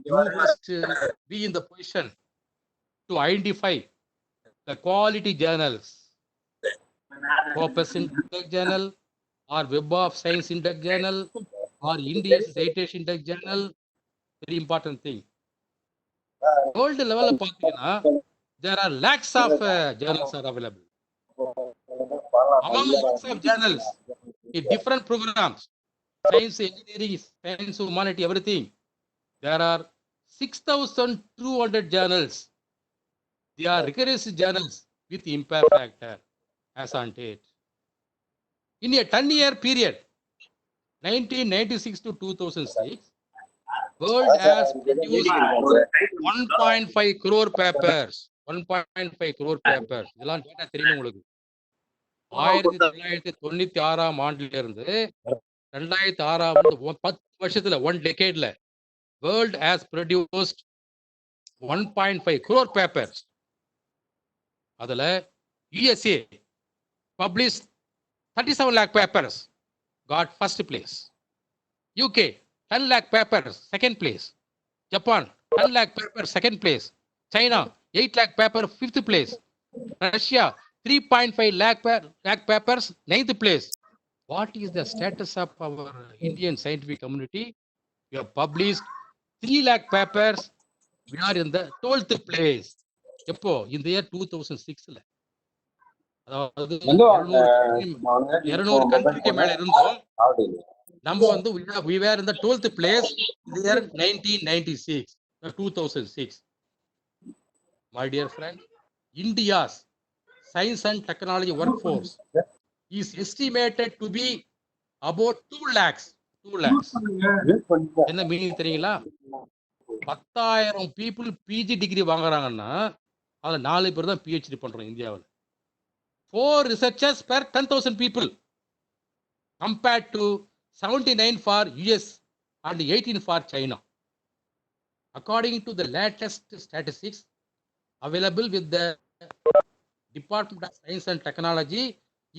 you must be in the position to identify the quality journals, Scopus Index Journal, or Web of Science Index Journal, or India's Citation Index Journal. Very important thing. World level பார்த்தீங்கன்னா there are lakhs of journals are available. Among lakhs of journals in different programs, science, engineering, science, humanity, everything, there are 6,200 journals. They are rigorous journals with impact factor as on date. In a 10-year period, 1996 to 2006, world has produced 1.5 crore papers. 1.5 crore papers. இதெல்லாம் data தெரியுமா உங்களுக்கு? 1996 ஆண்டுல இருந்து 2006 ஆண்டு 10 வருஷத்துல 1 decade world has produced 1.5 crore papers. அதுல USA published 37 lakh papers, got first place. UK 10 lakh papers, second place. Japan 10 lakh papers, second place. China 8 lakh paper, fifth place. Russia 3.5 lakh papers, ninth place. What is the status of our Indian scientific community? We have published 3 lakh papers. We are in the 12th place. எப்போ இந்த year 2006ல, அதாவது 200 கண்ட்ரிக்கு மேல இருந்தோம். நம்ம வந்து we were in the 12th place in the year 1996, 2006. My dear friend, India's science and technology workforce is estimated to be about 2 lakhs. 2 lakhs. என்ன meaning தெரியுங்களா? 10,000 people பிஜி டிகிரி வாங்குறாங்கன்னா அதுல 4 பேர் தான் PhD பண்றோம் இந்தியாவில். 4 researchers per 10,000 people compared to 79 for US and 18 for China. According to the latest statistics available with the Department of Science and Technology,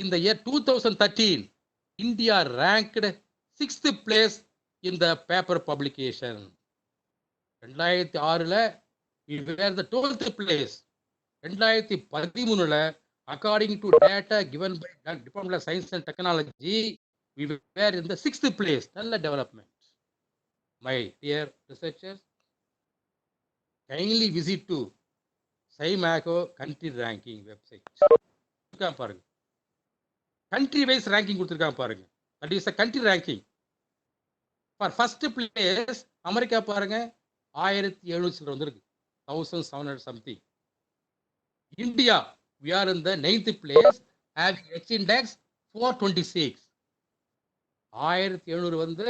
in the year 2013, India ranked 6th place in the paper publication. 2006ல we were the 12th place. 2013ல according to data given by Department of Science and Technology, we were in the 6th place. நல்ல development. My dear researchers, kindly visit to SciMaco country ranking website. பாருங்க, country wise ranking கொடுத்திருக்காங்க பாருங்க. That is a country ranking. For first place, America பாருங்க 1700 வந்திருக்கு, 1700 something. India, we are in the 9th place, having H index 426. 1700 வந்து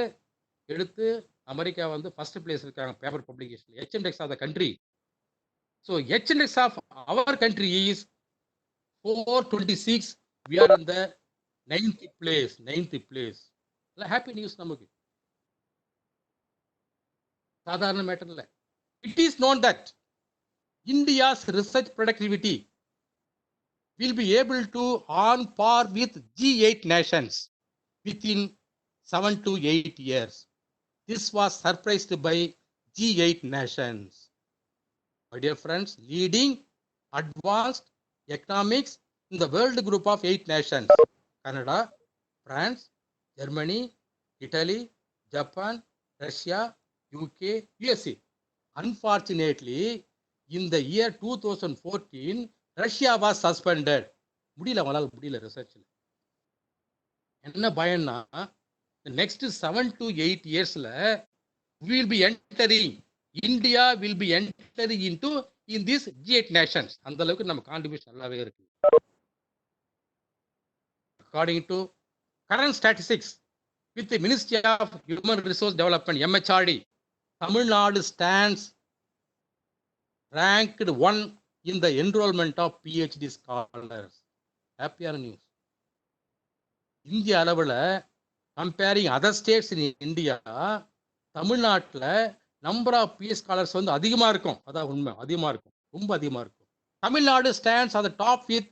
எடுத்து America வந்து first place இருக்காங்க paper publication. H index of the country. So H index of our country is 426. We are in the 9th place. 9th place. Happy news நமக்கு. சாதாரண matter இல்ல. It is known that India's research productivity will be able to on par with G8 nations within 7 to 8 years. This was surprised by G8 nations. My dear friends, leading advanced economics in the world group of 8 nations: Canada, France, Germany, Italy, Japan, Russia, UK, USA. Unfortunately, in the year 2014, Russia was suspended. முடியல ரிசர்ச்ல. என்ன பயம்னா, the next 7 to 8 yearsல we will be entering, India will be entering into in these G8 nations. அந்த அளவுக்கு நம்ம contribution நல்லாவே இருக்கு. According to current statistics, with the Ministry of Human Resource Development, MHRD, Tamil Nadu stands ranked 1 in the enrollment of PhD scholars. Happier news. இந்திய அளவில் comparing other states in India, தமிழ்நாட்டில் number of PhD scholars வந்து அதிகமாக இருக்கும். அதான் உண்மை, அதிகமாக இருக்கும், ரொம்ப அதிகமாக இருக்கும். Tamil Nadu stands at the top with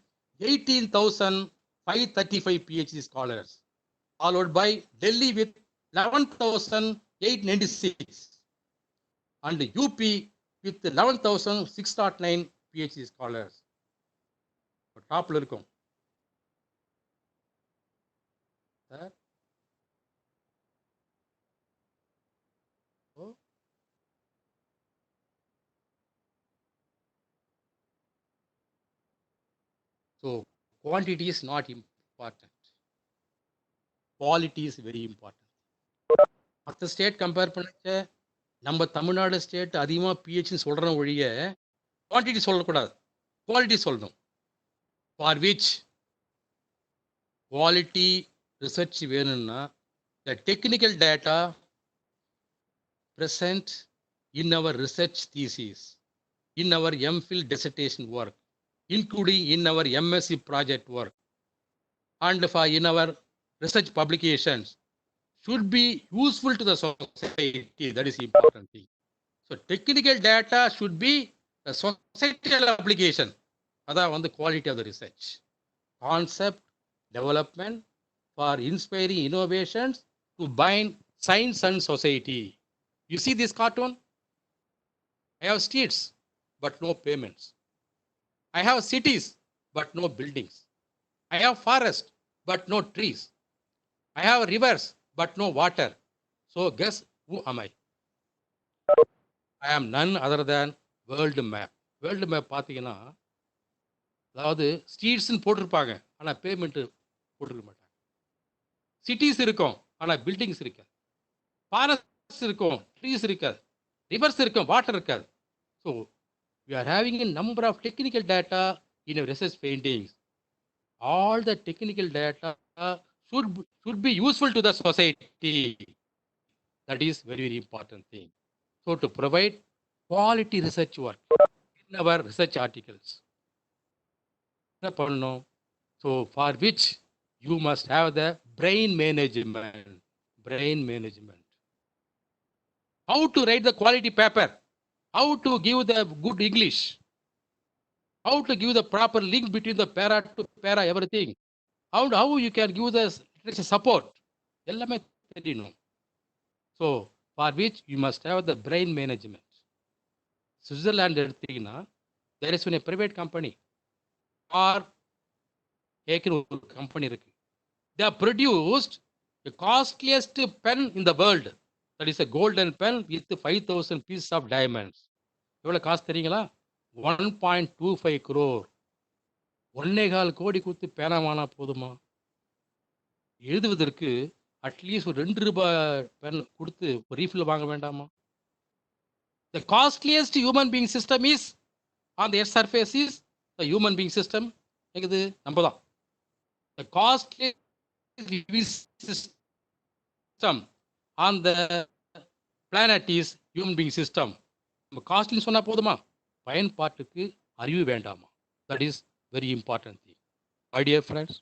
18,535 PhD scholars, followed by Delhi with 11,896 and UP with 11,609 PhD scholars. டாப்ல இருக்கும். Sir So quantity is not important. Quality is very important. மற்ற ஸ்டேட் கம்பேர் பண்ணச்ச நம்ம தமிழ்நாடு ஸ்டேட் அதிகமாக PhD சொல்கிறோம் ஒழிய குவான்டிட்டி சொல்லக்கூடாது, quality சொல்லணும். For which quality research வேணும்னா the technical data present in our research thesis, in our MPhil dissertation work, including in our MSc project work, and in our research publications should be useful to the society. That is the important thing. So technical data should be a societal application. That's the quality of the research. Concept development for inspiring innovations to bind science and society. You see this cartoon? I have streets, but no payments. I have cities, but no buildings. I have forest, but no trees. I have rivers, but no water. So guess who am I? I am none other than world map. World map பார்த்தீங்கன்னா, அதாவது ஸ்ட்ரீட்ஸ்ன்னு போட்டிருப்பாங்க, ஆனால் payment போட்டிருக்க மாட்டாங்க. Cities இருக்கும், ஆனால் buildings இருக்காது. Forest இருக்கும், ட்ரீஸ் இருக்காது. ரிவர்ஸ் இருக்கும், வாட்டர் இருக்காது. So we are having a number of technical data in our research findings. All the technical data should be useful to the society. That is very, very important thing. So to provide quality research work in our research articles. So for which you must have the brain management. Brain management. How to write the quality paper? How to give the good English? How to give the proper link between the para to para, everything? How you can give the literature support? எல்லாமே தெரியணும். So for which you must have the brain management. Switzerland எடுத்தீங்கன்னா, there is a private company or ஒரு company இருக்கு. They have produced the costliest pen in the world. That is a golden pen with 5,000 pieces of diamonds. எவ்வளோ காசு தெரியுங்களா? 1.25 crore. 1.25 கோடி கொடுத்து பேனா வாங்கினா போதுமா? எழுதுவதற்கு அட்லீஸ்ட் ஒரு 2 ரூபாய் பென் கொடுத்து ஒரு ரீஃபில் வாங்க வேண்டாமா? The costliest human being system is on the earth surface is the human being system. எங்குது? நம்ம தான். The costliest living system on the planet is human being system. நம்ம காஸ்ட்லின்னு சொன்னால் போதுமா? பயன்பாட்டுக்கு அறிவு வேண்டாமா? That is very important thing. My dear friends,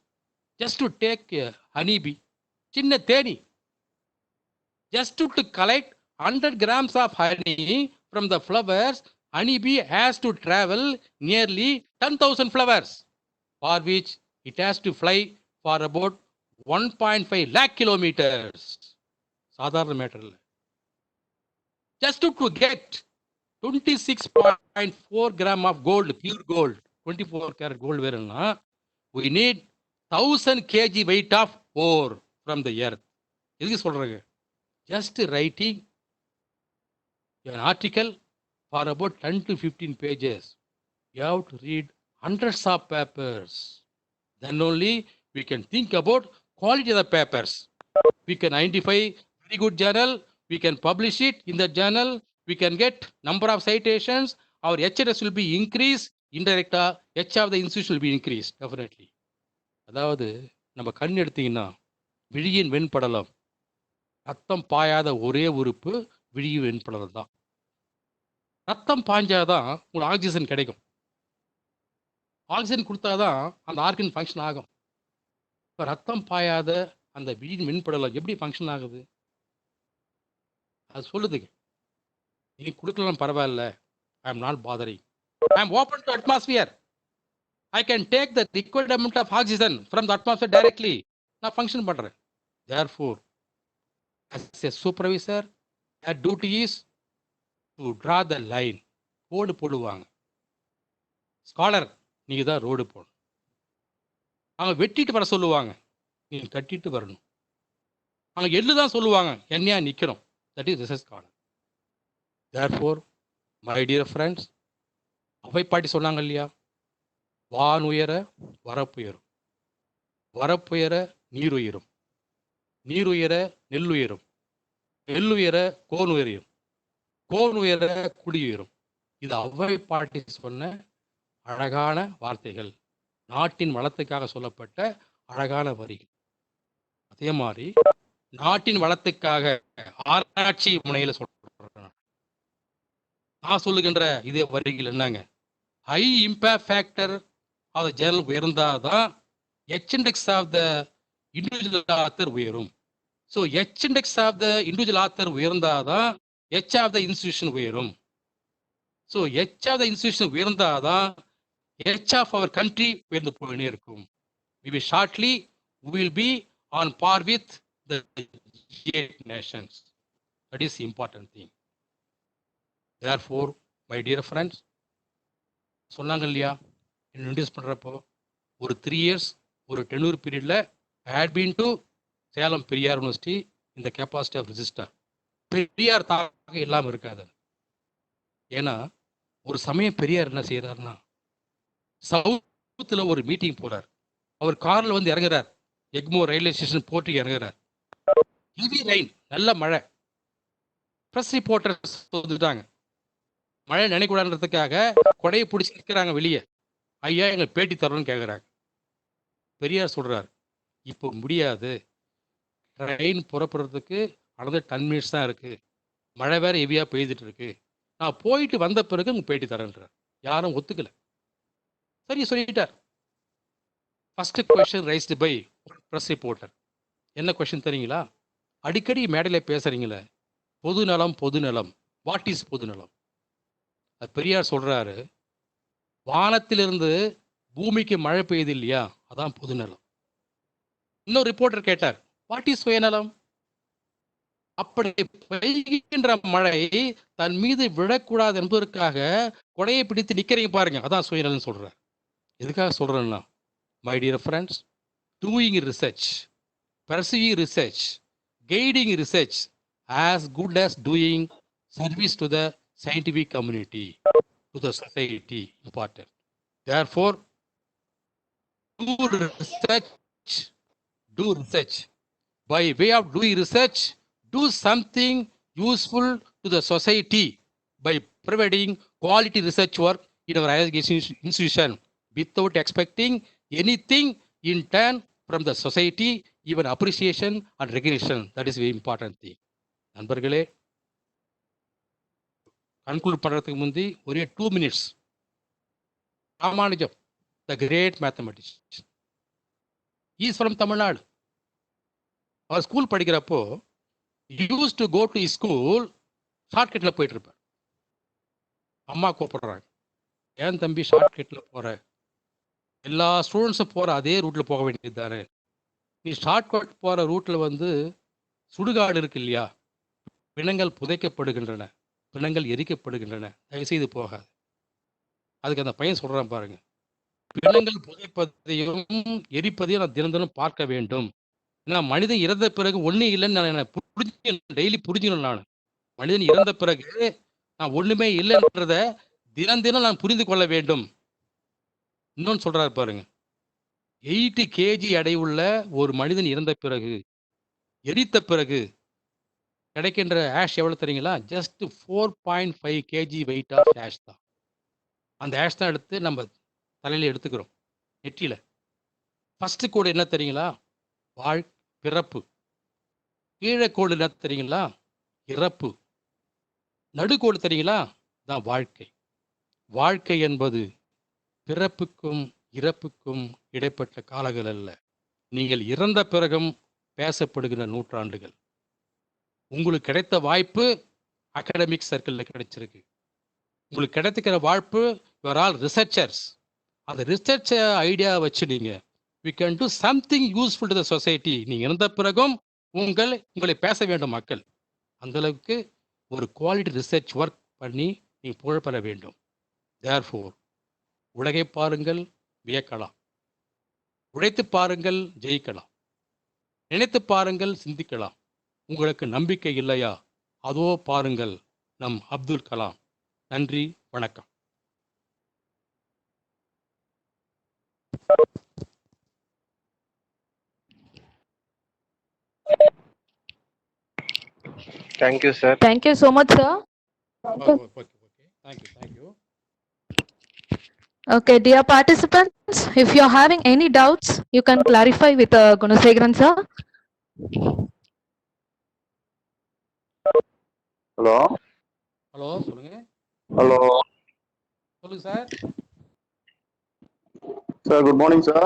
just to take a honeybee, சின்ன Theni, just to collect 100 grams of honey from the flowers, honeybee has to travel nearly 10,000 flowers, for which it has to fly for about 1.5 lakh kilometers. சாதாரண matter இல்லை. Just to get 26.4 gram of gold, pure gold, 24 karat gold வேணும்னா we need 1000 kg weight of ore from the earth. எதுக்கு சொல்றாங்க? Just writing an article for about 10 to 15 pages, you have to read hundreds of papers. Then only we can think about quality of the papers. We can identify very good journal, we can publish it in the journal, we can get number of citations, our HRS will be increased, indirect H of the institution will be increased, definitely. அதாவது நம்ம கண் எடுத்தீங்கன்னா விழியின் வெண்படலம் ரத்தம் பாயாத ஒரே உறுப்பு விழியும் வெண்படலம் தான். ரத்தம் பாய்ஞ்சாதான் உங்களுக்கு ஆக்சிஜன் கிடைக்கும். ஆக்சிஜன் கொடுத்தாதான் அந்த ஆர்கன் ஃபங்க்ஷன் ஆகும். இப்போ ரத்தம் பாயாத அந்த விழியின் வெண்படலம் எப்படி ஃபங்க்ஷன் ஆகுது? அது சொல்லுதுங்க. நீ கொடுக்கலாம் பரவாயில்ல, I am not bothering, I am open to atmosphere, I can take the required amount of oxygen from the atmosphere directly. நான் ஃபங்க்ஷன் பண்ணுறேன். Therefore, as a supervisor, their duty is to draw the line. கோடு போடுவாங்க. Scholar, நீங்கள் தான் road போடணும். அவங்க வெட்டிட்டு வர சொல்லுவாங்க, நீங்கள் கட்டிட்டு வரணும். அவங்க எள்ளு தான் சொல்லுவாங்க, என்னையா நிற்கணும். That is research scholar. Therefore, my dear friends, அவை பாட்டி சொன்னாங்க இல்லையா, வான் உயர வரப்புயரும், வரப்புயர நீர் உயரும், நீர் உயர நெல் உயரும், நெல் உயர கோன் உயரும், கோன் உயர குடி உயரும். இது அவ்வை பாட்டி சொன்ன அழகான வார்த்தைகள், நாட்டின் வளத்துக்காக சொல்லப்பட்ட அழகான வரிகள். அதே மாதிரி நாட்டின் வளத்துக்காக ஆராய்ச்சி முனையில சொல்றேன். நான் சொல்லுகின்ற இதே வரிகள் என்னங்க, high impact factor of the journal உயர்ந்தாதான் H index of the individual author உயரும். So H index of the individual author உயர்ந்தாதான் H of the institution உயரும். So H of the institution உயர்ந்தாதான் H of our country உயர்ந்து போயினே இருக்கும். We will shortly will be on par with the G8 nations. That is the important thing. Therefore, my dear friends, சொன்னாங்க இல்லையா, introduce பண்ணுறப்போ ஒரு 3 years ஒரு tenure பீரியடில் had been to Salem Periyar university இந்த கெப்பாசிட்டி ஆஃப் ரிஜிஸ்டர். பெரியார் தாக்கம் இல்லாமல் இருக்காது. ஏன்னா ஒரு சமயம் பெரியார் என்ன செய்கிறாருன்னா, சவுத்தில் ஒரு மீட்டிங் போகிறார். அவர் காரில் வந்து இறங்குறார், எக்மோர் ரயில்வே ஸ்டேஷன் போட்டுக்கு இறங்குறார். ஹெவி ரெயின், நல்ல மழை. ப்ரெஸ் ரிப்போர்ட்டர்ஸ் வந்துட்டாங்க, மழை நினைக்கூடாதுன்றதுக்காக கொடையை பிடிச்சி நிற்கிறாங்க வெளியே. ஐயா எங்கள் பேட்டி தரணும்னு கேட்குறாங்க. பெரியார் சொல்கிறார், இப்போ முடியாது, ட்ரெயின் புறப்படுறதுக்கு அனதர் 10 minutes தான் இருக்குது, மழை வேறு ஹெவியாக பெய்துட்டு இருக்கு, நான் போயிட்டு வந்த பிறகு உங்கள் பேட்டி தரேன்றார். யாரும் ஒத்துக்கலை. சரி சொல்லிட்டார். First question raised by press reporter. என்ன கொஸ்டின் தெரியுங்களா? அடிக்கடி மேடையில் பேசுகிறீங்களே, பொதுநலம் பொதுநலம், வாட் இஸ் பொதுநலம்? அது பெரியார் சொல்கிறாரு, வானத்திலிருந்து பூமிக்கு மழை பெய்யுது இல்லையா, அதான் பொதுநலம். இன்னொரு ரிப்போர்ட்டர் கேட்டார், வாட் இஸ் சுயநலம்? அப்படி பெய்கின்ற மழை தன் மீது விழக்கூடாது என்பதற்காக கொடையை பிடித்து நிற்கிறீங்க பாருங்க, அதான் சுயநலம் சொல்கிறார். எதுக்காக சொல்கிறேன்னா, my dear friends, doing research, pursuing research, guiding research as good as doing service to the scientific community, to the society, important. Therefore, do research. By way of doing research, do something useful to the society by providing quality research work in our higher education institution without expecting anything in turn from the society, even appreciation and recognition. That is very important thing. நண்பர்களே, conclude பண்ணுறதுக்கு முந்தி ஒரே 2 minutes. Ramanujam, the great mathematician, is from Tamil Nadu. அவர் school படிக்கிறப்போ use to go to school ஷார்ட்கட்டில் போயிட்டு இருப்பார். அம்மா கூப்பிடுறாங்க, ஏன் தம்பி ஷார்ட்கட்டில் போகிற, எல்லா ஸ்டூடெண்ட்ஸும் போகிற அதே ரூட்டில் போக வேண்டியது தானே, நீ ஷார்ட்கட் போகிற ரூட்டில் வந்து சுடுகாடு இருக்கு இல்லையா, பிணங்கள் புதைக்கப்படுகின்றன, பிணங்கள் எரிக்கப்படுகின்றன, தயவுசெய்து போகாது. அதுக்கு அந்த பையன் சொல்கிறான் பாருங்க, பிணங்கள் புதைப்பதையும் எரிப்பதையும் நான் தினம் தினம் பார்க்க வேண்டும். ஏன்னா மனிதன் இறந்த பிறகு ஒன்றும் இல்லைன்னு நான் டெய்லி புரிஞ்சுக்கணும். நான் மனிதன் இறந்த பிறகு நான் ஒன்றுமே இல்லைன்றத தினம் தினம் நான் புரிந்து கொள்ள வேண்டும். இன்னொன்று சொல்கிறார் பாருங்க, 80 kg எடையுள்ள ஒரு மனிதன் இறந்த பிறகு, எரித்த பிறகு கிடைக்கின்ற ஆஷ் எவ்வளோ தெரியுங்களா? Just 4.5 kg weight of ash தான். அந்த ஆஷ் தான் எடுத்து நம்ம தலையில் எடுத்துக்கிறோம், நெற்றியில். ஃபஸ்ட்டு கோடு என்ன தெரியுங்களா? பிறப்பு. கீழே கோடு என்ன தெரியுங்களா? இறப்பு. நடுக்கோடு தெரியுங்களா? தான் வாழ்க்கை. வாழ்க்கை என்பது பிறப்புக்கும் இறப்புக்கும் இடைப்பட்ட காலங்கள் அல்ல. நீங்கள் இறந்த பிறகும் பேசப்படுகிற நூற்றாண்டுகள். உங்களுக்கு கிடைத்த வாய்ப்பு அகாடமிக் சர்க்கிளில் கிடைச்சிருக்கு. உங்களுக்கு கிடைத்துக்கிற வாய்ப்பு யூஆர் ஆல் ரிசர்ச்சர்ஸ். அந்த ரிசர்ச் ஐடியா வச்சு நீங்கள் we can do something useful to the society. நீங்கள் இறந்த பிறகும் உங்களை பேச வேண்டும் மக்கள். அந்தளவுக்கு ஒரு குவாலிட்டி ரிசர்ச் ஒர்க் பண்ணி நீங்கள் புகழ் பெற வேண்டும். தேர்ஃபோர் உலகை பாருங்கள், வியக்கலாம். உழைத்து பாருங்கள், ஜெயிக்கலாம். நினைத்து பாருங்கள், சிந்திக்கலாம். உங்களுக்கு நம்பிக்கை இல்லையா? அதோ பாருங்கள், நம் அப்துல் கலாம். நன்றி, வணக்கம். Thank you, sir. Thank you so much, sir. Okay. Thank you. Okay, dear participants, if you are having any doubts, you can clarify with Gunasekharan, sir. Hello. Hello, சொல்லுங்க. Hello. சொல்லுங்க sir. Sir, good morning, sir.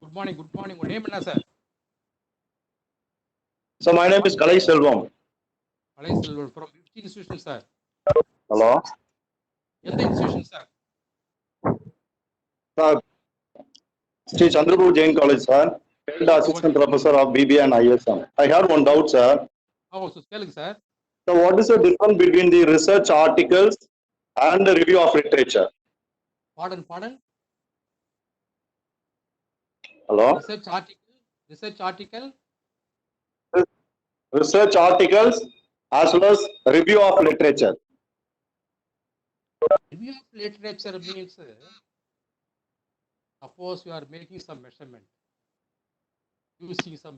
Good morning. உங்க name என்ன sir? So my name is Kalai Selvam. Kalai Selvan from which institution sir? Hello. எந்த institution sir? Sir, Sri Chandrababu Jain College, sir. Head Assistant Professor of BBA and ISM. I have one doubt, sir. கேளுங்க sir. So what is the difference between the research articles and the review of literature? Pardon? Hello? Research article? Research articles as well as review of literature. Review of literature means, suppose you are making some measurement using some